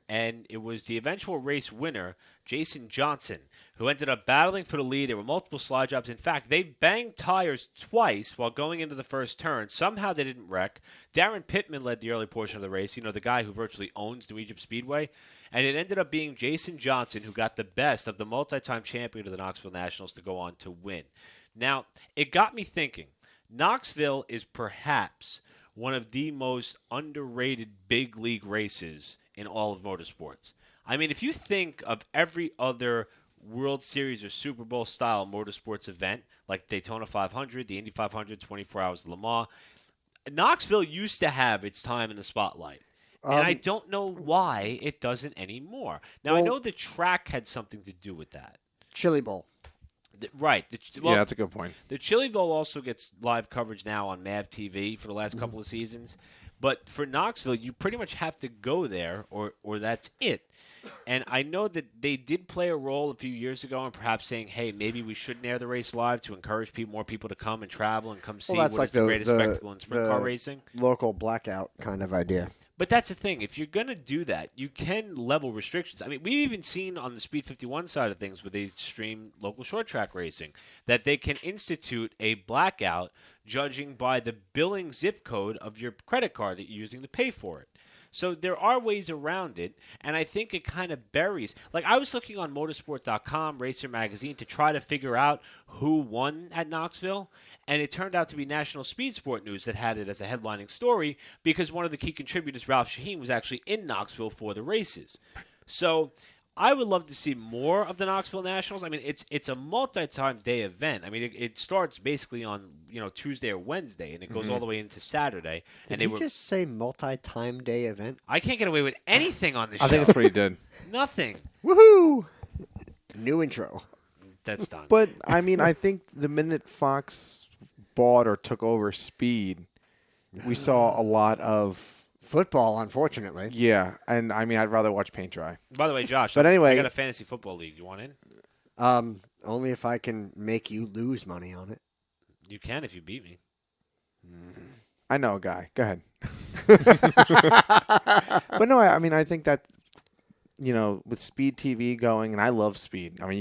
and it was the eventual race winner, Jason Johnson, who ended up battling for the lead. There were multiple slide jobs. In fact, they banged tires twice while going into the first turn. Somehow they didn't wreck. Darren Pittman led the early portion of the race, the guy who virtually owns New Egypt Speedway. And it ended up being Jason Johnson who got the best of the multi-time champion of the Knoxville Nationals to go on to win. Now, it got me thinking. Knoxville is perhaps one of the most underrated big league races in all of motorsports. I mean, if you think of every other World Series or Super Bowl style motorsports event, like Daytona 500, the Indy 500, 24 Hours of Le Mans, Knoxville used to have its time in the spotlight. And I don't know why it doesn't anymore. Now, I well- know the track had something to do with that. Chili Bowl. Right. yeah, that's a good point. The Chili Bowl also gets live coverage now on MAV TV for the last couple of seasons. But for Knoxville, you pretty much have to go there or that's it. And I know that they did play a role a few years ago in perhaps saying, hey, maybe we shouldn't air the race live to encourage more people to come and travel and come see Well, that's what like is the greatest spectacle in sprint car the racing. local blackout kind of idea. But that's the thing. If you're going to do that, you can level restrictions. I mean, we've even seen on the Speed 51 side of things where they stream local short track racing that they can institute a blackout judging by the billing zip code of your credit card that you're using to pay for it. So there are ways around it, and I think it kind of buries. Like, I was looking on motorsport.com, Racer Magazine, to try to figure out who won at Knoxville, and it turned out to be National Speed Sport News that had it as a headlining story because one of the key contributors, Ralph Shaheen, was actually in Knoxville for the races. So I would love to see more of the Knoxville Nationals. I mean, it's a multi-time day event. I mean, it starts basically on Tuesday or Wednesday, and it goes all the way into Saturday. Did and you just say multi-time day event? I can't get away with anything on this show. I think it's pretty good. Nothing. Woohoo! New intro. That's done. But, I mean, I think the minute Fox bought or took over Speed, we saw a lot of, Football, unfortunately. yeah, and I mean, I'd rather watch paint dry. By the way, Josh, But anyway- I got a fantasy football league. You want in? Only if I can make you lose money on it. You can if you beat me. I know a guy. Go ahead. But no, I mean, I think that, with Speed TV going, and I love Speed. I mean,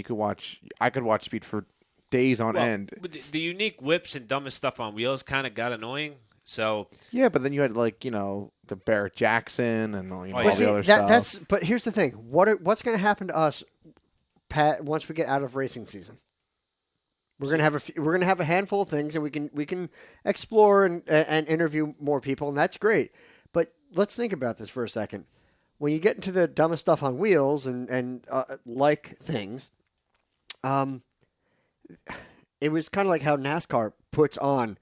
I could watch Speed for days on Well, end. but the unique whips and dumbest stuff on wheels kind of got annoying. So Yeah, but then you had the Barrett Jackson and all yeah. the See, other stuff. but here's the thing. What's going to happen to us, Pat, once we get out of racing season? We're going to have a handful of things, and we can explore and interview more people, and that's great. But let's think about this for a second. When you get into the dumbest stuff on wheels and like things, it was kind of like how NASCAR puts on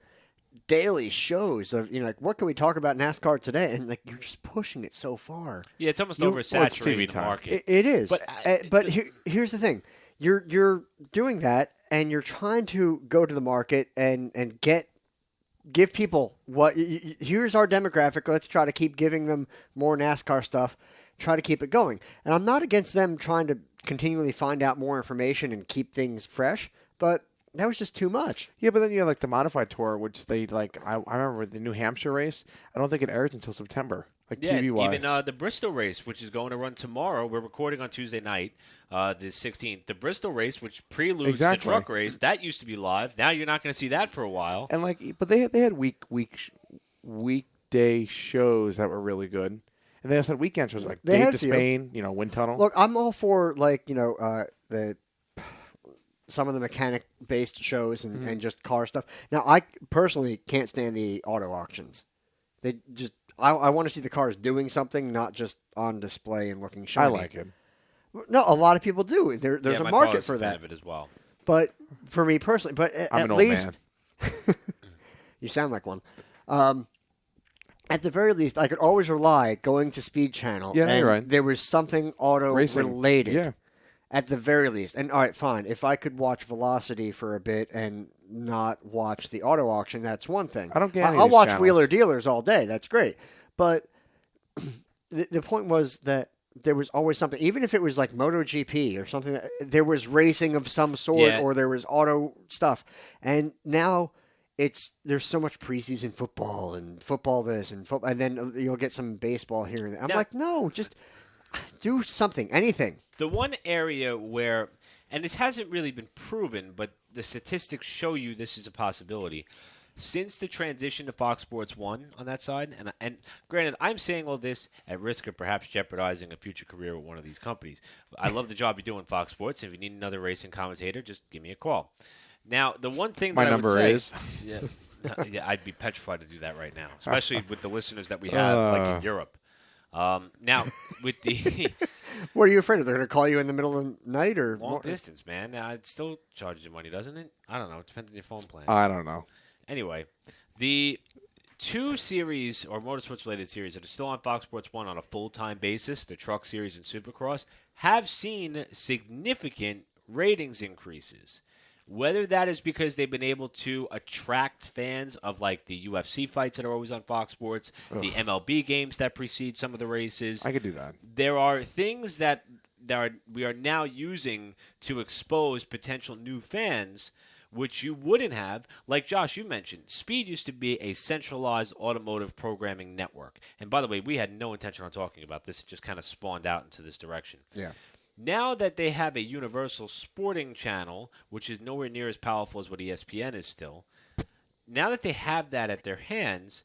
daily shows of what can we talk about NASCAR today, and you're just pushing it so far. yeah, it's almost Well, oversaturated it's TV the time. market. It is, But, but here's the thing: you're doing that, and you're trying to go to the market and give people what. Here's our demographic. Let's try to keep giving them more NASCAR stuff. Try to keep it going. And I'm not against them trying to continually find out more information and keep things fresh, but that was just too much. Yeah, but then you have the modified tour, which they I remember the New Hampshire race. I don't think it airs until September, Yeah, TV wise. even the Bristol race, which is going to run tomorrow. We're recording on Tuesday night, the 16th. The Bristol race, which preludes Exactly. the truck race, that used to be live. Now you're not going to see that for a while. And but they had weekday shows that were really good, and they also had weekend shows like They Dave had a few. Despain, Wind Tunnel. Look, I'm all for some of the mechanic-based shows and just car stuff. Now, I personally can't stand the auto auctions. They just I want to see the cars doing something, not just on display and looking I shiny. like it. No, a lot of people do. There's Yeah, a my market father's for a fan that. of it as well. But for me personally, I'm at an old least man. you sound like one. At the very least, I could always rely going to Speed Channel. Yeah, and you're right. There was something auto Racing. related. Yeah. At the very least. And all right, fine. If I could watch Velocity for a bit and not watch the auto auction, that's one thing. I don't get any of I'll these watch channels. Wheeler Dealers all day. That's great. But the point was that there was always something, even if it was like MotoGP or something, there was racing of some sort Yeah. or there was auto stuff. And now there's so much preseason football and football this and football, and then you'll get some baseball here and there. I'm Now- like, no, just do something, anything. The one area where, and this hasn't really been proven, but the statistics show you this is a possibility. Since the transition to Fox Sports 1 on that side, and granted, I'm saying all this at risk of perhaps jeopardizing a future career with one of these companies. I love the job you do on Fox Sports. If you need another racing commentator, just give me a call. Now, the one thing My that I number would say, is. yeah, I'd be petrified to do that right now, especially with the listeners that we have, like in Europe. Now, with the What are you afraid of? They're going to call you in the middle of the night or long more? distance, man, it still charges you money, doesn't it? I don't know. It depends on your phone plan. I don't know. Anyway, the two series or motorsports-related series that are still on Fox Sports 1 on a full-time basis, the Truck Series and Supercross, have seen significant ratings increases. Whether that is because they've been able to attract fans of like the UFC fights that are always on Fox Sports, the MLB games that precede some of the races. I could do that. There are things that we are now using to expose potential new fans, which you wouldn't have. Like Josh, you mentioned, Speed used to be a centralized automotive programming network. And by the way, we had no intention on talking about this. It just kind of spawned out into this direction. Yeah. Now that they have a universal sporting channel, which is nowhere near as powerful as what ESPN is still, now that they have that at their hands,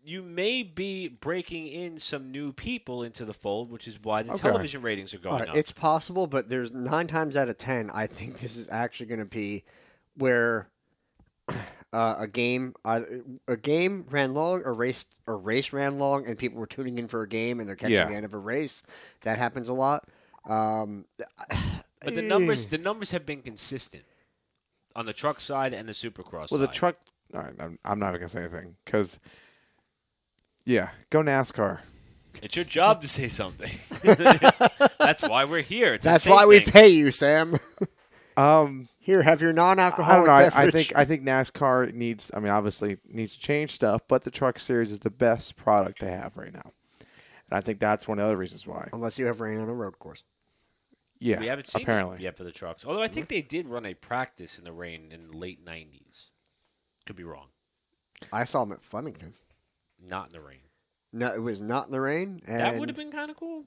you may be breaking in some new people into the fold, which is why the Okay. television ratings are All going right, up. it's possible, but there's 9 times out of 10, I think this is actually going to be where a game ran long, or race ran long, and people were tuning in for a game and they're catching Yeah. the end of a race. That happens a lot. But the numbers have been consistent on the truck side and the Supercross Well, side. the truck. All right, I'm not going to say anything because, yeah, go NASCAR. It's your job to say something. That's why we're here. to That's say why we things. pay you, Sam. I Here, have your don't non-alcoholic know. beverage. I think NASCAR needs. I mean, obviously needs to change stuff, but the Truck Series is the best product they have right now, and I think that's one of the other reasons why. Unless you have rain on a road course. Yeah, We haven't seen apparently. it yet for the trucks. Although I think they did run a practice in the rain in the late 90s. Could be wrong. I saw him at Flemington. Not in the rain. No, it was not in the rain. And That would have been kind of cool.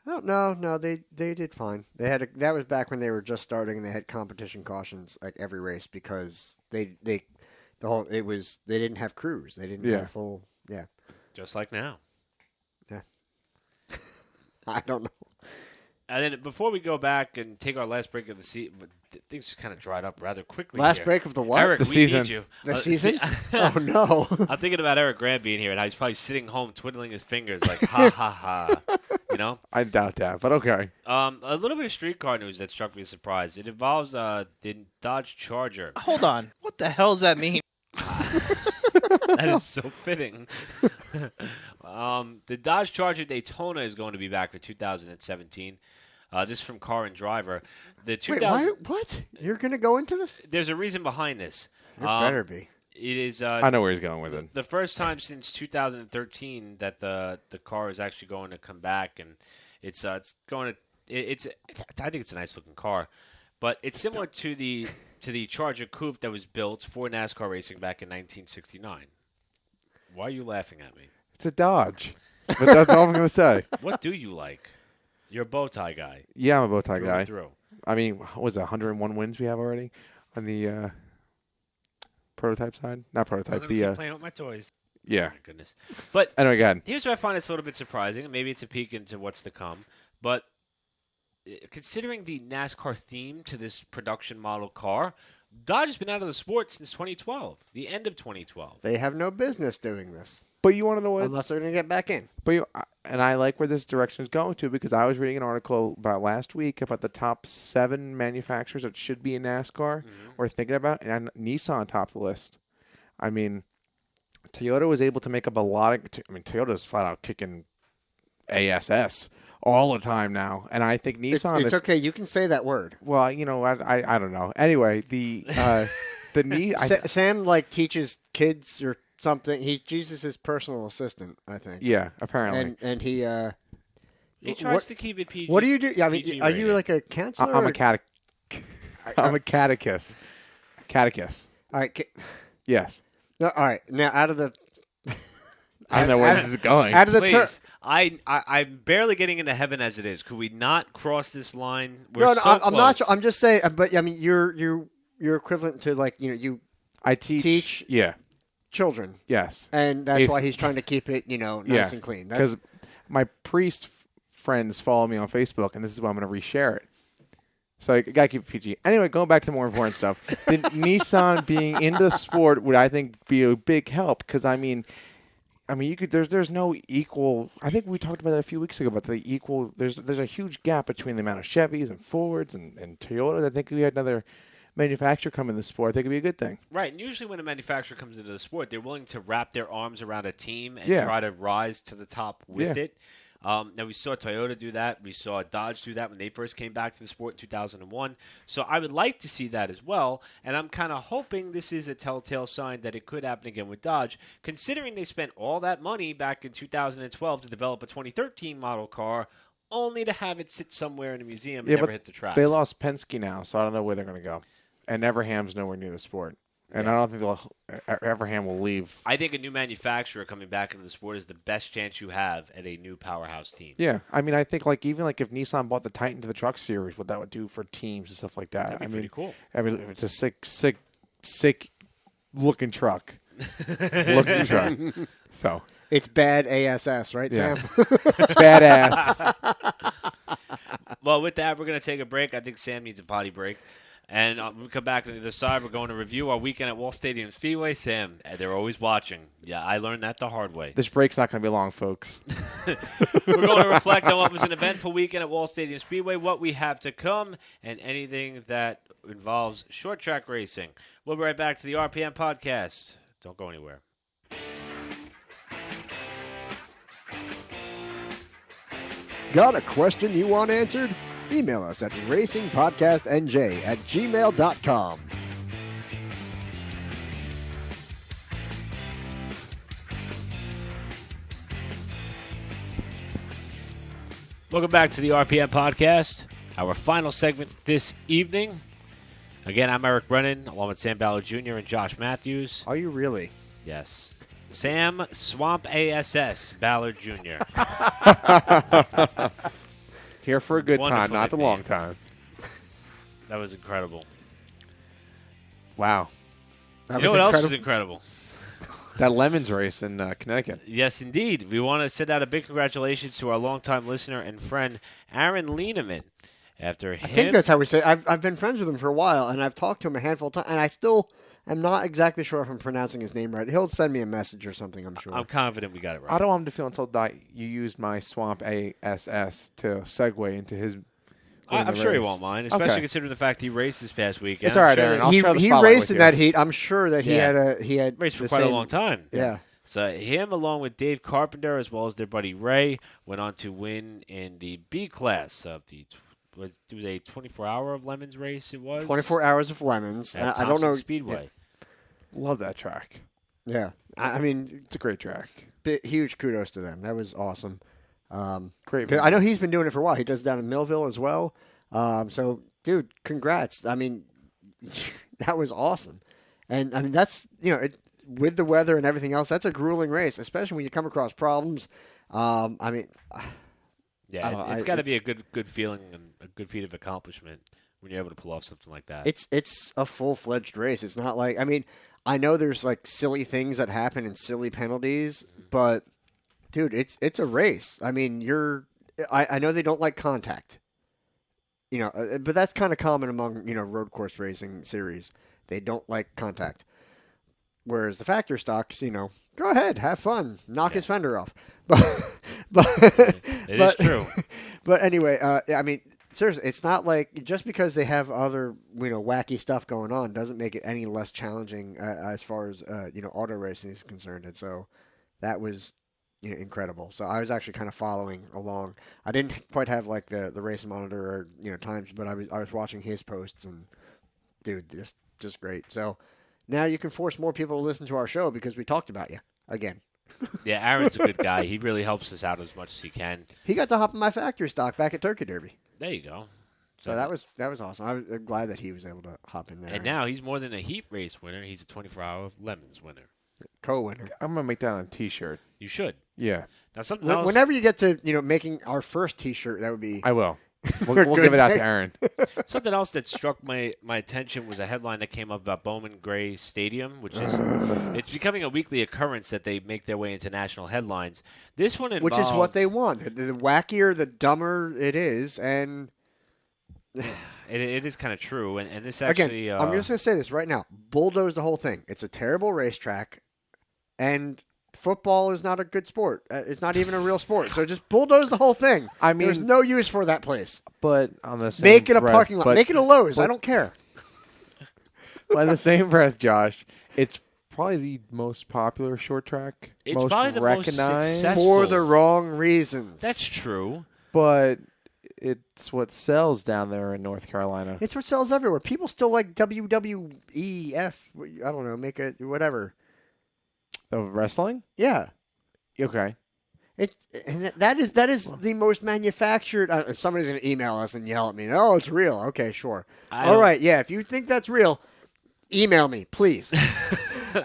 I don't know. No, they did fine. They had that was back when they were just starting and they had competition cautions like every race because they didn't have crews. They didn't have full. Yeah. Just like now. Yeah. I don't know. And then before we go back and take our last break of the season, things just kind of dried up rather quickly. Last here. break of the what? Eric, The we season. need you. The season? Oh no. I'm thinking about Eric Grant being here, and he's probably sitting home twiddling his fingers like, ha, ha, ha. You know? I doubt that, but okay. A little bit of streetcar news that struck me as a surprise. It involves the Dodge Charger. Hold on. What the hell does that mean? That is so fitting. The Dodge Charger Daytona is going to be back for 2017. This is from Car and Driver. The Wait, 2000. what? You're going to go into this? There's a reason behind this. There better be. It is. I know where he's going with it. The first time since 2013 that the car is actually going to come back, and it's going to. I think it's a nice looking car, but it's similar to the Charger Coupe that was built for NASCAR racing back in 1969. Why are you laughing at me? It's a Dodge. But that's all I'm going to say. What do you like? You're a bow tie guy. Yeah, I'm a bow tie Through guy. and through. I mean, what was it, 101 wins we have already on the prototype side? Not prototype. I'm The gonna keep playing with my toys. yeah. Oh my goodness. But Anyway, go ahead. here's where I find it's a little bit surprising. Maybe it's a peek into what's to come. But considering the NASCAR theme to this production model car, Dodge has been out of the sport since 2012, the end of 2012. They have no business doing this But you want to know what? unless they're going to get back in. And I like where this direction is going to because I was reading an article about last week about the top 7 manufacturers that should be in NASCAR or thinking about, and Nissan topped the list. I mean, Toyota was able to make up a lot of. Toyota's flat out kicking ASS all the time now, and I think Nissan. It's okay. You can say that word. Well, I don't know. Anyway, Sam teaches kids or something. He's Jesus' personal assistant, I think. yeah, apparently. And he He tries to keep it PG. What do you do? I mean, PG are you rated. like a counselor? I'm or- I'm a catechist. Catechist. All right. Yes. No, all right. Now out of the I don't know where this is going. out of the Please. I'm barely getting into heaven as it is. Could we not cross this line? We're no, so I'm not. close. I'm just saying. But I mean, you're equivalent to you I teach. Yeah. children, Yes. and that's If- why he's trying to keep it nice and clean. That's Because my priest friends follow me on Facebook, and this is why I'm going to reshare it. So I got to keep it PG. Anyway, going back to more important stuff. The Nissan being in the sport would, I think, be a big help because, I mean, you could. There's no equal. I think we talked about that a few weeks ago. About the equal. There's a huge gap between the amount of Chevys and Fords and Toyotas. I think we had another manufacturer come in the sport. I think it'd be a good thing. Right, and usually when a manufacturer comes into the sport, they're willing to wrap their arms around a team and Yeah. try to rise to the top with Yeah. it. Now, we saw Toyota do that. We saw Dodge do that when they first came back to the sport in 2001. So I would like to see that as well, and I'm kind of hoping this is a telltale sign that it could happen again with Dodge, considering they spent all that money back in 2012 to develop a 2013 model car, only to have it sit somewhere in a museum and never hit the track. They lost Penske now, so I don't know where they're going to go. And Everham's nowhere near the sport. And I don't think Everham will leave. I think a new manufacturer coming back into the sport is the best chance you have at a new powerhouse team. Yeah, I mean, I think even if Nissan bought the Titan to the Truck Series, what that would do for teams and stuff like that. That'd be pretty cool. I mean, it's a sick looking truck. Looking truck. So it's bad ASS, right, Yeah. Sam? badass. Well, with that, we're going to take a break. I think Sam needs a potty break. And when we come back on the other side, we're going to review our weekend at Wall Stadium Speedway. Sam, they're always watching. Yeah, I learned that the hard way. This break's not going to be long, folks. We're going to reflect on what was an eventful weekend at Wall Stadium Speedway, what we have to come, and anything that involves short track racing. We'll be right back to the RPM podcast. Don't go anywhere. Got a question you want answered? Email us at racingpodcastnj@gmail.com. Welcome back to the RPM podcast, our final segment this evening. Again, I'm Eric Brennan, along with Sam Ballard Jr. and Josh Matthews. Are you really? Yes. Sam Swamp ASS Ballard Jr. Here for a good time, Wonderful not the nickname. long time. That was incredible. Wow. That You know was what else incredible. was incredible? That Lemons race in Connecticut. Yes, indeed. We want to send out a big congratulations to our longtime listener and friend, Aaron Lieneman. After him, I think that's how we say it. I've been friends with him for a while, and I've talked to him a handful of times, and I still am not exactly sure if I'm pronouncing his name right. He'll send me a message or something, I'm sure. I'm confident we got it right. I don't want him to feel until you used my Swamp ASS to segue into his. I'm sure he won't mind, especially Okay. considering the fact he raced this past weekend. It's all right, I'm sure Aaron. that I'll he share the he spotlight raced with in you. that heat. I'm sure that Yeah. he had raced for the quite a same- long time. Yeah. So him, along with Dave Carpenter, as well as their buddy Ray, went on to win in the B class of the. It was a 24-hour of Lemons race. It was 24 hours of lemons. at I don't know. Thompson Speedway. Love that track. Yeah. I mean, It's a great track. huge kudos to them. That was awesome. Great. 'Cause I know he's been doing it for a while. He does it down in Millville as well. So, dude, congrats. I mean, that was awesome. And, I mean, that's, with the weather and everything else, that's a grueling race, especially when you come across problems. I mean, Yeah, Oh, it's got to be a it's- good feeling and a good feat of accomplishment when you're able to pull off something like that. it's a full-fledged race. It's not like, I mean, I know there's, like, silly things that happen and silly penalties, but, dude, it's a race. I mean, I know they don't like contact. But that's kind of common among, road course racing series. They don't like contact. Whereas the factor stocks, go ahead, have fun, knock his fender off. But It is true. But anyway, I mean, seriously, it's not like just because they have other, wacky stuff going on doesn't make it any less challenging as far as auto racing is concerned. And so that was incredible. So I was actually kind of following along. I didn't quite have like the race monitor or times, but I was watching his posts and dude, just great. So now you can force more people to listen to our show because we talked about you again. Yeah, Aaron's a good guy. He really helps us out as much as he can. He got to hop in my factory stock back at Turkey Derby. There you go. So that was awesome. I'm glad that he was able to hop in there. And now he's more than a heat race winner. He's a 24-hour Lemons winner. co-winner. I'm gonna make that on a T-shirt. You should. Yeah, Now something else. Whenever you get to making our first T-shirt, that would be I will. We'll Good give it out day. to Aaron. Something else that struck my attention was a headline that came up about Bowman Gray Stadium, which is it's becoming a weekly occurrence that they make their way into national headlines. This one involved, which is what they want. The wackier, the dumber it is, and it is kind of true. And this again, actually, I'm just gonna say this right now: bulldoze the whole thing. It's a terrible racetrack, and football is not a good sport. It's not even a real sport. So just bulldoze the whole thing. I mean- there's no use for that place. But on the same Make it a breath- parking lot. but- Make it a Lowe's. I but- don't care. But in the same breath, Josh, it's probably the most popular short track, It's most probably the most recognized, successful. For the wrong reasons. that's true. but it's what sells down there in North Carolina. It's what sells everywhere. People still like WWEF. I don't know. Make it whatever. Of wrestling? Yeah. Okay. That is the most manufactured. Somebody's going to email us and yell at me. Oh, it's real. Okay, sure. I All don't- right, yeah. If you think that's real, email me, please.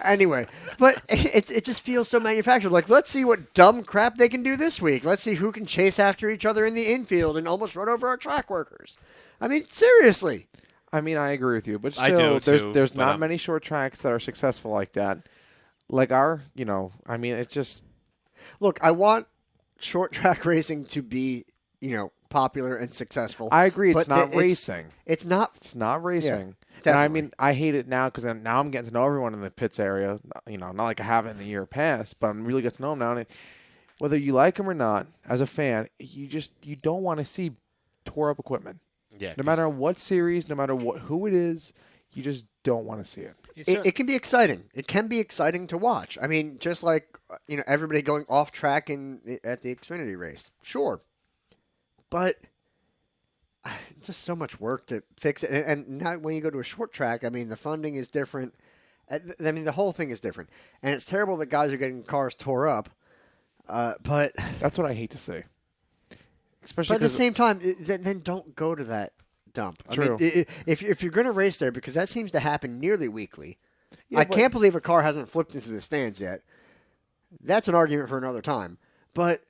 Anyway, but it just feels so manufactured. Like, let's see what dumb crap they can do this week. Let's see who can chase after each other in the infield and almost run over our track workers. I mean, seriously. I mean, I agree with you, but I still, do, too, there's but, not many short tracks that are successful like that. Like I mean, it's just Look, I want short track racing to be, popular and successful. I agree. It's but not racing. It's not. It's not racing. And I definitely. mean, I hate it now because now I'm getting to know everyone in the pits area. Not like I haven't in the year past, but I'm really getting to know them now. And whether you like them or not, as a fan, you don't want to see tore up equipment. Yeah. No matter what series, no matter who it is, you just don't want to see it. It can be exciting. It can be exciting to watch. I mean, just like everybody going off track at the Xfinity race, sure, but just so much work to fix it. And now when you go to a short track, I mean, the funding is different. I mean, the whole thing is different, and it's terrible that guys are getting cars tore up. But That's what I hate to see. Especially but at the 'cause- same time, then don't go to that dump. True. I mean, if you're going to race there, because that seems to happen nearly weekly. Yeah, I but- can't believe a car hasn't flipped into the stands yet. That's an argument for another time. But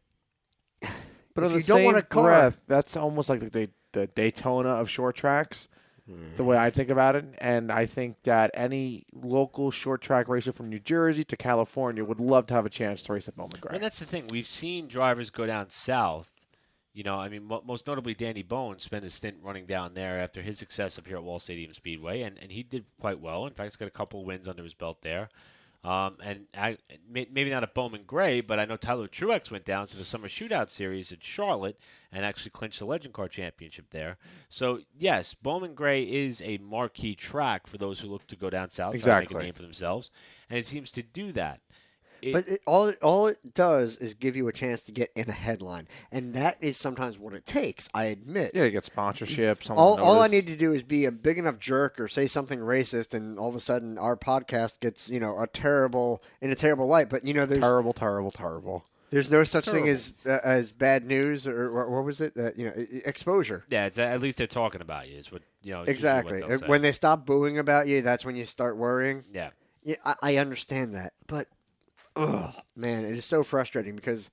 But if on you the don't same want a car, breath, that's almost like the Daytona of short tracks, the way I think about it. And I think that any local short track racer from New Jersey to California would love to have a chance to race at Bowman Gray. And that's the thing. We've seen drivers go down south. I mean, most notably Danny Bowen spent a stint running down there after his success up here at Wall Stadium Speedway, and he did quite well. In fact, he's got a couple of wins under his belt there. Maybe not at Bowman Gray, but I know Tyler Truex went down to the Summer Shootout Series at Charlotte and actually clinched the Legend Car Championship there. So, yes, Bowman Gray is a marquee track for those who look to go down south, try to make a name for themselves, and it seems to do that. But all it does is give you a chance to get in a headline, and that is sometimes what it takes. I admit. Yeah, you get sponsorships. All I need to do is be a big enough jerk or say something racist, and all of a sudden our podcast gets in a terrible light. But there's terrible. There's no such thing as bad news or what was it? Exposure. Yeah, it's at least they're talking about you. Is what exactly. What they'll say. When they stop booing about you, that's when you start worrying. Yeah. Yeah, I understand that, but. Oh man, it is so frustrating because,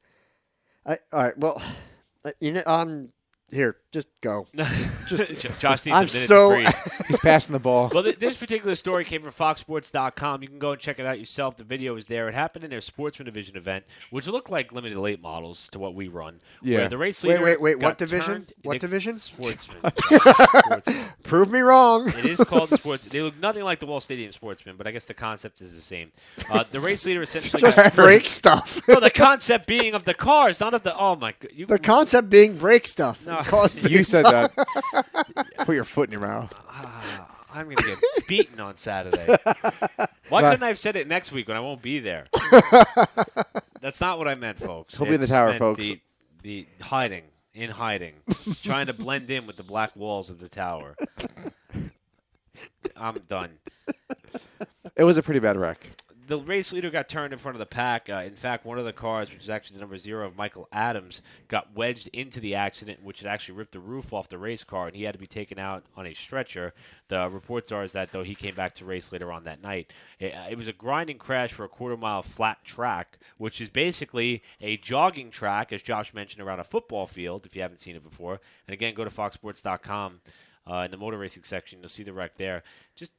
all right, well, I'm here. Just go. Josh needs I'm a minute so. to breathe. He's passing the ball. Well, this particular story came from FoxSports.com. You can go and check it out yourself. The video is there. It happened in their Sportsman Division event, which looked like limited late models to what we run. Yeah. Where the race leader Wait. got What division? turned- What division? Sportsman. Sportsman. Prove me wrong. It is called the Sportsman. They look nothing like the Wall Stadium Sportsman, but I guess the concept is the same. The race leader essentially Just break stuff. No, the concept being of the cars, not of the. Oh my god! The concept being break stuff. No. You said that. Put your foot in your mouth. I'm going to get beaten on Saturday. Why couldn't I have said it next week when I won't be there? That's not what I meant, folks. He'll be in the It's tower, meant folks. The hiding, trying to blend in with the black walls of the tower. I'm done. It was a pretty bad wreck. The race leader got turned in front of the pack. In fact, one of the cars, which is actually the number 0 of Michael Adams, got wedged into the accident, which had actually ripped the roof off the race car, and he had to be taken out on a stretcher. The reports are that, though, he came back to race later on that night. It was a grinding crash for a quarter-mile flat track, which is basically a jogging track, as Josh mentioned, around a football field, if you haven't seen it before. And again, go to FoxSports.com in the motor racing section. You'll see the wreck there. Just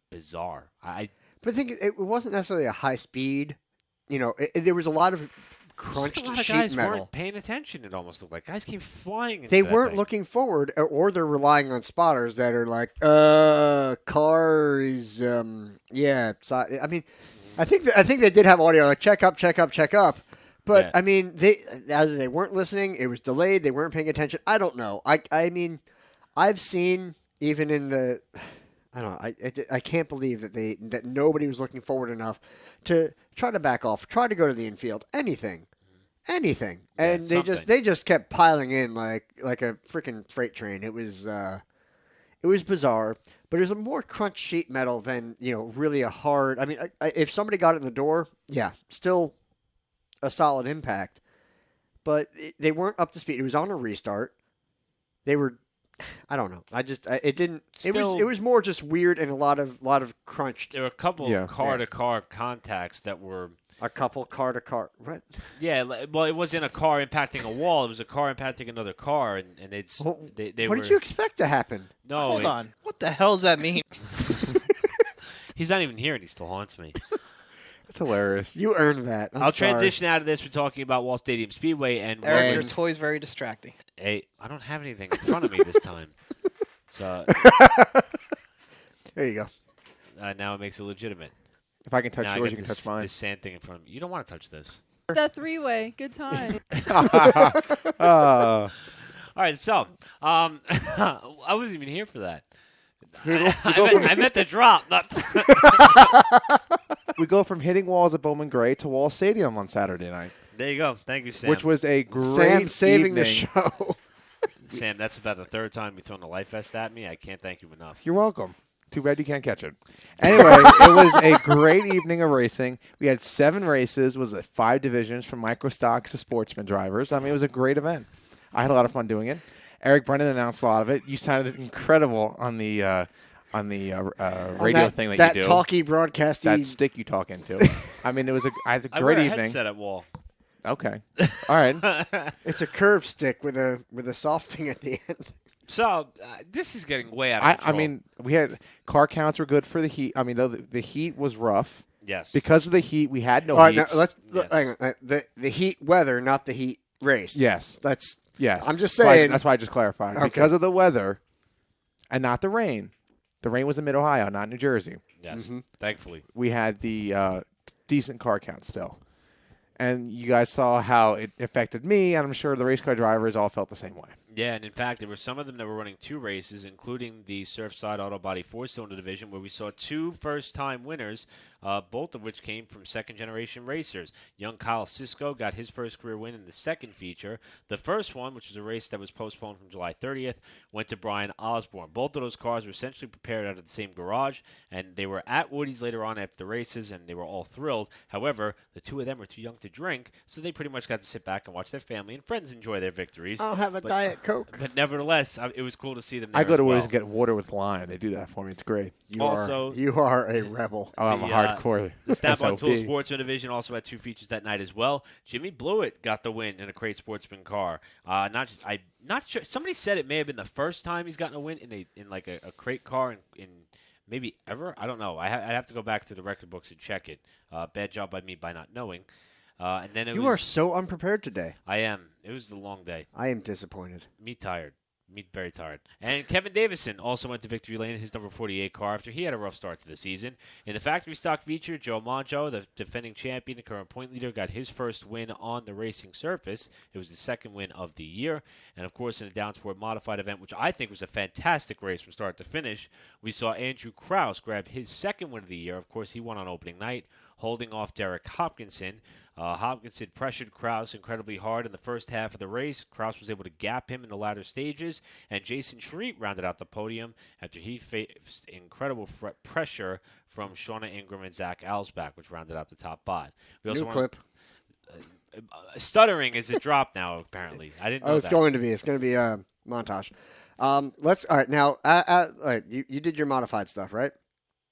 bizarre. But I think it wasn't necessarily a high speed. There was a lot of crunched a lot of sheet guys metal. weren't paying attention. It almost looked like guys came flying. Into They that weren't thing. looking forward, or they're relying on spotters that are like, car is, yeah. So, I mean, I think they did have audio like check up. But Yeah. I mean, either they weren't listening, it was delayed, they weren't paying attention. I don't know. I mean, I've seen even in the. I don't know. I can't believe that nobody was looking forward enough to try to back off, try to go to the infield, anything, and they just kept piling in like a freaking freight train. It was bizarre, but it was a more crunch sheet metal than really a hard. I mean, if somebody got it in the door, yeah, still a solid impact, but they weren't up to speed. It was on a restart. They were. I don't know. It didn't. It was more just weird and a lot of crunched. There were a couple car-to-car contacts that were. A couple car-to-car. What? Yeah, well, it wasn't a car impacting a wall. It was a car impacting another car, and it's. Well, they what were, did you expect to happen? No, Hold on. What the hell does that mean? He's not even here, and he still haunts me. That's hilarious. You earned that. I'll sorry. transition out of this. We're talking about Wall Stadium Speedway and Eric, your toy's very distracting. Hey, I don't have anything in front of me this time. So There you go. now it makes it legitimate. If I can touch Now I yours, got you can this, touch mine. This sand thing in front of me. You don't want to touch this. That three-way. Good time. All right, so I wasn't even here for that. I meant the drop. Not We go from hitting walls at Bowman Gray to Wall Stadium on Saturday night, There you go. Thank you, Sam. which was a great Sam saving the evening. show. Sam, that's about the third time you've thrown a life vest at me. I can't thank you enough. You're welcome. Too bad you can't catch it. Anyway, it was a great evening of racing. We had 7 races. Was it 5 divisions from micro stocks to sportsman drivers. I mean, it was a great event. I had a lot of fun doing it. Eric Brennan announced a lot of it. You sounded incredible on the radio thing that you do. That talky broadcasty. That stick you talk into. I mean, I had a I wear great a evening. headset at Wall. Okay. All right. It's a curved stick with a soft thing at the end. So this is getting way out of I control. mean, we had car counts were good for the heat. I mean, though the heat was rough. yes. Because of the heat, we had no All right, heat. now let's Yes. hang on. The heat weather, not the heat race. Yes. That's Yes. I'm just That's why- saying- That's why I just clarified. Okay. Because of the weather and not the rain. The rain was in Mid-Ohio, not New Jersey. yes. Mm-hmm. Thankfully. We had the decent car count still. And you guys saw how it affected me, and I'm sure the race car drivers all felt the same way. Yeah, and in fact, there were some of them that were running 2 races, including the Surfside Auto Body 4-cylinder division, where we saw 2 first-time winners, both of which came from second-generation racers. Young Kyle Sisko got his first career win in the second feature. The first one, which was a race that was postponed from July 30th, went to Brian Osborne. Both of those cars were essentially prepared out of the same garage, and they were at Woody's later on after the races, and they were all thrilled. However, the 2 of them were too young to drink, so they pretty much got to sit back and watch their family and friends enjoy their victories. I'll have a But- Diet Coke. But nevertheless, it was cool to see them there I go as to well. Woolies and get water with lime. They do that for me. It's great. You are a rebel. Oh, I'm a The, hardcore The Snap-on SOP. Tool Sportsman division also had 2 features that night as well. Jimmy Blewett got the win in a Crate Sportsman car. Not sure. Somebody said it may have been the first time he's gotten a win in a Crate car in maybe ever. I don't know. I'd have to go back to the record books and check it. Bad job by me by not knowing. And then You are so unprepared today. I am. It was a long day. I am disappointed. Me tired. Me very tired. And Kevin Davison also went to victory lane in his number 48 car after he had a rough start to the season. In the factory stock feature, Joe Monjo, the defending champion and current point leader, got his first win on the racing surface. It was the second win of the year. And, of course, in the Down Sport Modified event, which I think was a fantastic race from start to finish, we saw Andrew Krause grab his second win of the year. Of course, he won on opening night, holding off Derek Hopkinson. Hopkinson pressured Krause incredibly hard in the first half of the race. Krause was able to gap him in the latter stages, and Jason Treat rounded out the podium after he faced incredible pressure from Shauna Ingram and Zach Alsbach, which rounded out the top 5. We also New clip. Stuttering is a drop now, apparently. I didn't know Oh, it's that. going to be. It's going to be a montage. Let's. All right. Now, all right. You did your modified stuff, right?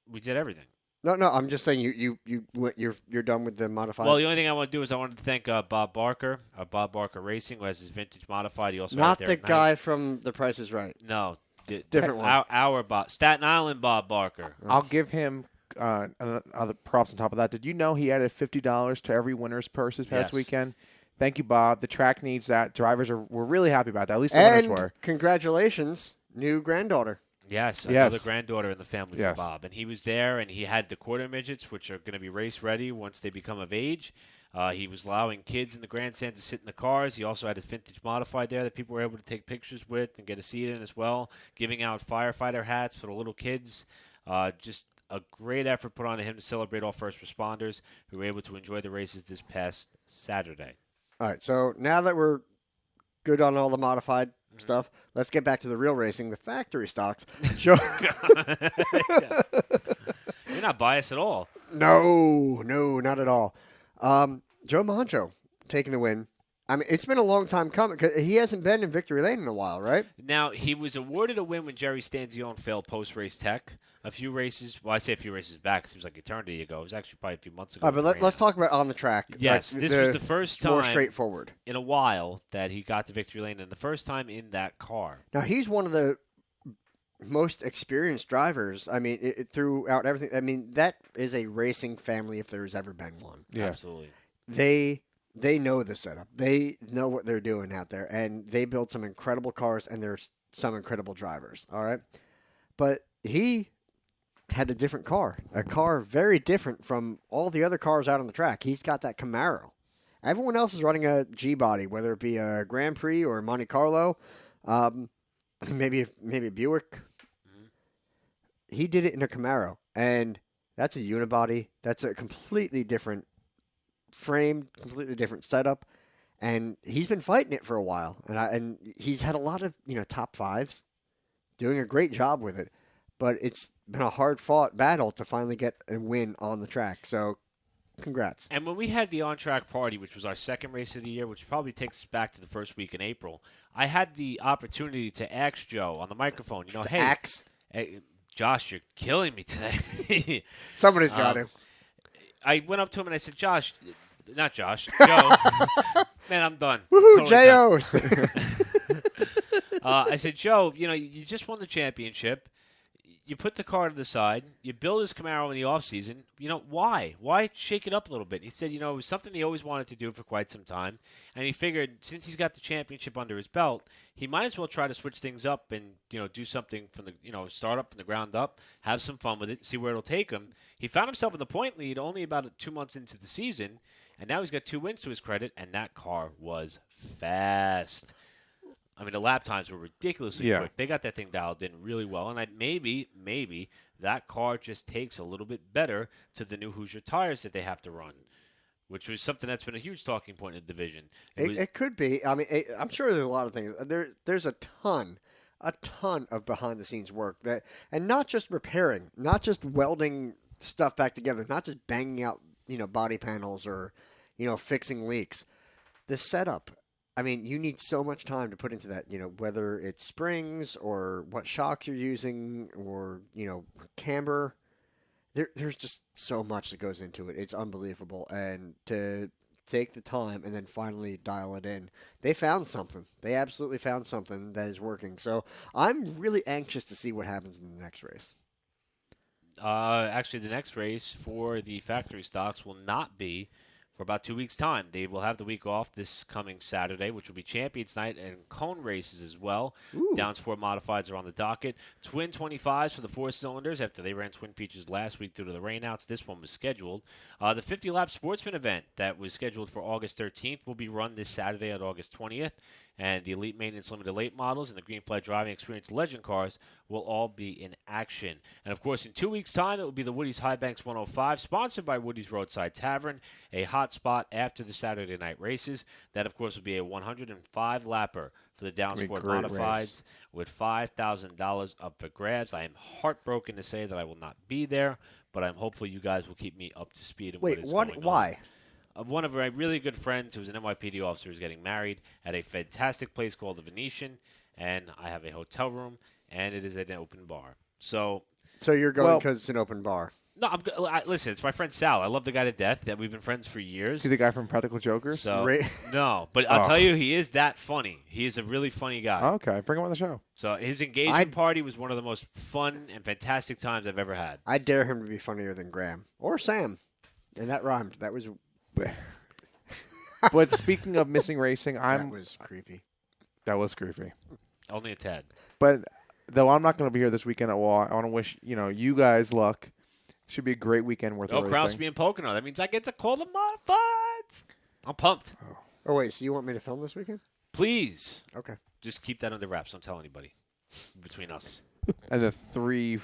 We did everything. No. I'm just saying you're done with the modified. Well, the only thing I want to do is I wanted to thank Bob Barker, Bob Barker Racing, who has his vintage modified. He also not had the Derek Knight. guy from The Price is Right. No, Different one. Our Bob, Staten Island Bob Barker. I'll give him other props on top of that. Did you know he added $50 to every winner's purse this past Yes. weekend? Thank you, Bob. The track needs that. Drivers were really happy about that. At least the winners And were. congratulations, new granddaughter. Yes, Yes. another granddaughter in the family Yes. for Bob. And he was there, and he had the quarter midgets, which are going to be race ready once they become of age. He was allowing kids in the grandstand to sit in the cars. He also had his vintage modified there that people were able to take pictures with and get a seat in as well, giving out firefighter hats for the little kids. Just a great effort put on him to celebrate all first responders who were able to enjoy the races this past Saturday. All right. So now that we're good on all the modified stuff, let's get back to the real racing, the factory stocks. Joe, You're not biased at all. no, not at all. Joe Moncho taking the win. I mean, it's been a long time coming because he hasn't been in victory lane in a while, right? Now, he was awarded a win when Jerry Stanzione failed post-race tech. A few races, well, I say a few races back. It seems like eternity ago. It was actually probably a few months ago. All right, but let's talk about on the track. Yes, like this was the first more time straightforward. in a while that he got to victory lane, and the first time in that car. Now he's one of the most experienced drivers. I mean, throughout everything. I mean, that is a racing family if there's ever been one. Yeah. Absolutely. They know the setup. They know what they're doing out there, and they build some incredible cars, and there's some incredible drivers. All right, but he had a different car, a car very different from all the other cars out on the track. He's got that Camaro. Everyone else is running a G body, whether it be a Grand Prix or Monte Carlo, maybe a Buick. He did it in a Camaro, and that's a unibody. That's a completely different frame, completely different setup, and he's been fighting it for a while. And he's had a lot of top fives, doing a great job with it. But it's been a hard-fought battle to finally get a win on the track. So, congrats. And when we had the on-track party, which was our second race of the year, which probably takes us back to the first week in April, I had the opportunity to ask Joe on the microphone, hey, Axe. hey, Josh, you're killing me today. Somebody's got to. I went up to him and I said, Josh, Not Josh. Joe. Man, I'm done. Woohoo, Totally done. J.O.'s. I said, Joe, you just won the championship. You put the car to the side. You build this Camaro in the offseason. Why? Why shake it up a little bit? He said, it was something he always wanted to do for quite some time. And he figured since he's got the championship under his belt, he might as well try to switch things up and, do something from the, start up from the ground up, have some fun with it, see where it'll take him. He found himself in the point lead only about 2 months into the season, and now he's got 2 wins to his credit, and that car was fast. I mean, the lap times were ridiculously quick. They got that thing dialed in really well, and maybe that car just takes a little bit better to the new Hoosier tires that they have to run, which was something that's been a huge talking point in the division. It could be. I mean, I'm sure there's a lot of things. There's a ton of behind-the-scenes work and not just repairing, not just welding stuff back together, not just banging out, body panels or, fixing leaks. The setup. I mean, you need so much time to put into that, whether it's springs or what shocks you're using or, camber. There's just so much that goes into it. It's unbelievable. And to take the time and then finally dial it in, they found something. They absolutely found something that is working. So I'm really anxious to see what happens in the next race. Actually, the next race for the factory stocks will not be for about 2 weeks' time. They will have the week off this coming Saturday, which will be Champions Night and cone races as well. Ooh. Downs 4 modifieds are on the docket. Twin 25s for the 4-cylinders after they ran twin features last week due to the rainouts. This one was scheduled. The 50-lap Sportsman event that was scheduled for August 13th will be run this Saturday on August 20th. And the Elite Maintenance Limited Late models and the Green Flag Driving Experience Legend cars will all be in action. And, of course, in 2 weeks' time, it will be the Woody's High Banks 105, sponsored by Woody's Roadside Tavern, a hot spot after the Saturday night races. That, of course, will be a 105-lapper for the Downs Ford Modifieds with $5,000 up for grabs. I am heartbroken to say that I will not be there, but I'm hopeful you guys will keep me up to speed. Wait, going why? One of my really good friends who's an NYPD officer is getting married at a fantastic place called the Venetian, and I have a hotel room, and it is an open bar. So you're going because it's an open bar. No, listen, it's my friend Sal. I love the guy to death. That we've been friends for years. See the guy from Practical Jokers? So no, but I'll tell you, he is that funny. He is a really funny guy. Okay, bring him on the show. So his engagement party was one of the most fun and fantastic times I've ever had. I dare him to be funnier than Graham or Sam, and that rhymed. That was. But speaking of missing racing, that was creepy. That was creepy. Only a tad. But though I'm not going to be here this weekend at Wall, I want to wish you guys luck. Should be a great weekend worth of racing. Crosby and Pocono. That means I get to call the modifieds. I'm pumped. Oh wait, so you want me to film this weekend? Please. Okay. Just keep that under wraps. Don't tell anybody. Between us. And the 300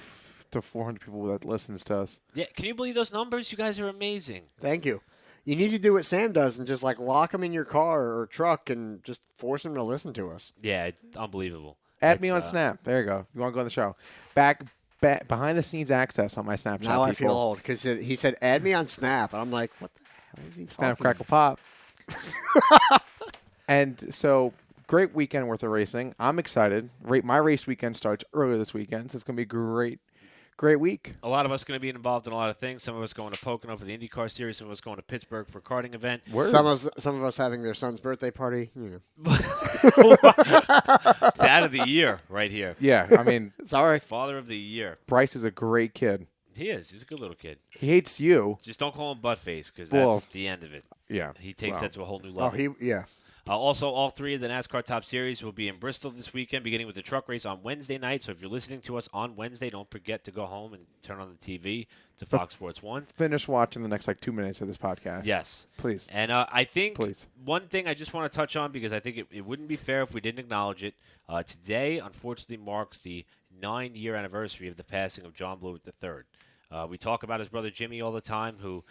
to 400 people that listens to us. Yeah. Can you believe those numbers? You guys are amazing. Thank you. You need to do what Sam does and just lock them in your car or truck and just force them to listen to us. Yeah, it's unbelievable. Add me on Snap. There you go. You want to go on the show. Back behind the scenes access on my Snapchat. Now I feel old because he said add me on Snap, and I'm like, what the hell is he Snap, talking? crackle, pop. And so, great weekend worth of racing. I'm excited. My race weekend starts earlier this weekend, so it's going to be a great week. A lot of us going to be involved in a lot of things. Some of us going to Pocono for the IndyCar Series. Some of us going to Pittsburgh for a karting event. Some of us having their son's birthday party. Dad of the year right here. Yeah, I mean. Sorry. Father of the year. Bryce is a great kid. He is. He's a good little kid. He hates you. Just don't call him Buttface because that's the end of it. Yeah. He takes that to a whole new Oh, level. yeah. Also, all 3 of the NASCAR Top Series will be in Bristol this weekend, beginning with the truck race on Wednesday night. So if you're listening to us on Wednesday, don't forget to go home and turn on the TV to Fox Sports 1. Finish watching the next 2 minutes of this podcast. Yes. Please. And I think one thing I just want to touch on, because I think it wouldn't be fair if we didn't acknowledge it. Today, unfortunately, marks the 9-year anniversary of the passing of John Blewett III. We talk about his brother Jimmy all the time, who,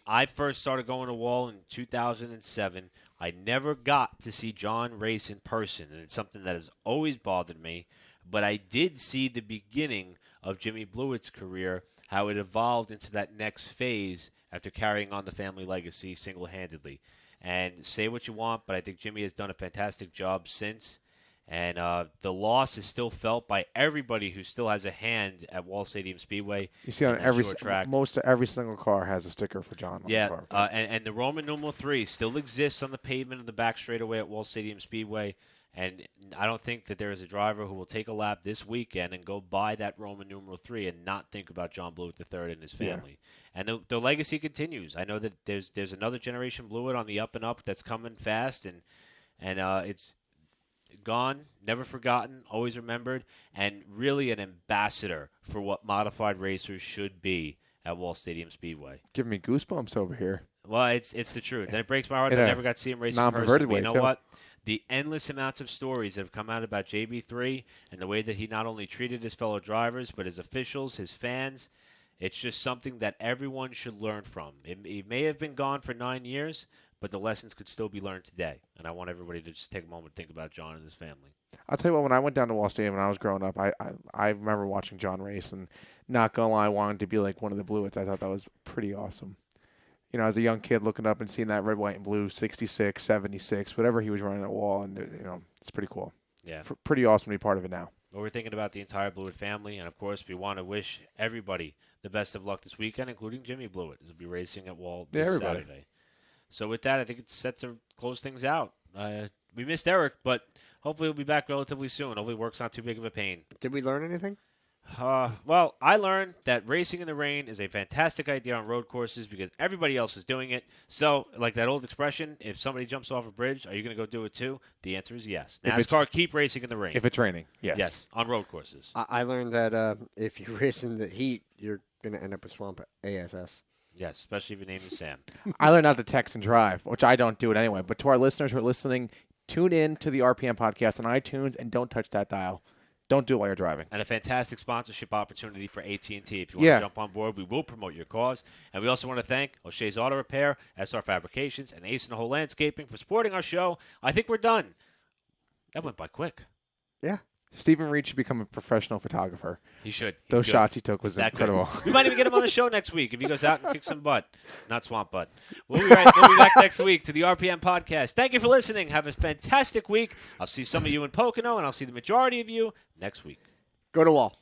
I first started going to Wall in 2007. I never got to see John race in person, and it's something that has always bothered me. But I did see the beginning of Jimmy Blewett's career, how it evolved into that next phase after carrying on the family legacy single-handedly. And say what you want, but I think Jimmy has done a fantastic job since. And the loss is still felt by everybody who still has a hand at Wall Stadium Speedway. You see on that every short track. most of every single car has a sticker for John on Yeah, the car. and the Roman numeral 3 still exists on the pavement of the back straightaway at Wall Stadium Speedway. And I don't think that there is a driver who will take a lap this weekend and go buy that Roman numeral 3 and not think about John Blewett III and his family. Yeah. And the legacy continues. I know that there's another generation Blewett on the up and up that's coming fast, and it's gone, never forgotten, always remembered, and really an ambassador for what modified racers should be at Wall Stadium Speedway. Giving me goosebumps over here. Well, it's the truth. And it breaks my heart that I never got to see him race in person. Non-perverted But way, you know too. what? The endless amounts of stories that have come out about JB3 and the way that he not only treated his fellow drivers, but his officials, his fans, it's just something that everyone should learn from. It may have been gone for 9 years, but the lessons could still be learned today. And I want everybody to just take a moment to think about John and his family. I'll tell you what, when I went down to Wall Stadium when I was growing up, I remember watching John race, and not going to lie, I wanted to be like one of the Blewetts. I thought that was pretty awesome. You know, as a young kid looking up and seeing that red, white, and blue, 66, 76, whatever he was running at Wall, and, you know, it's pretty cool. Yeah. Pretty awesome to be part of it now. Well, we're thinking about the entire Blewett family, and, of course, we want to wish everybody the best of luck this weekend, including Jimmy Blewett, who will be racing at Wall this everybody. Saturday. So with that, I think it's set to close things out. We missed Eric, but hopefully he'll be back relatively soon. Hopefully work's not too big of a pain. Did we learn anything? Well, I learned that racing in the rain is a fantastic idea on road courses because everybody else is doing it. So, like that old expression, if somebody jumps off a bridge, are you going to go do it too? The answer is yes. NASCAR, keep racing in the rain. If it's raining, yes. Yes, on road courses. I learned that if you race in the heat, you're going to end up with swamp ASS. Yes, especially if your name is Sam. I learned not to text and drive, which I don't do it anyway. But to our listeners who are listening, tune in to the RPM podcast on iTunes and don't touch that dial. Don't do it while you're driving. And a fantastic sponsorship opportunity for AT&T. If you want to jump on board, we will promote your cause. And we also want to thank O'Shea's Auto Repair, SR Fabrications, and Ace in the Hole Landscaping for supporting our show. I think we're done. That went by quick. Yeah. Stephen Reed should become a professional photographer. He should. He's Those good. shots he took was That good. incredible. We might even get him on the show next week if he goes out and kicks some butt. Not swamp butt. We'll be back next week to the RPM podcast. Thank you for listening. Have a fantastic week. I'll see some of you in Pocono, and I'll see the majority of you next week. Go to Wall.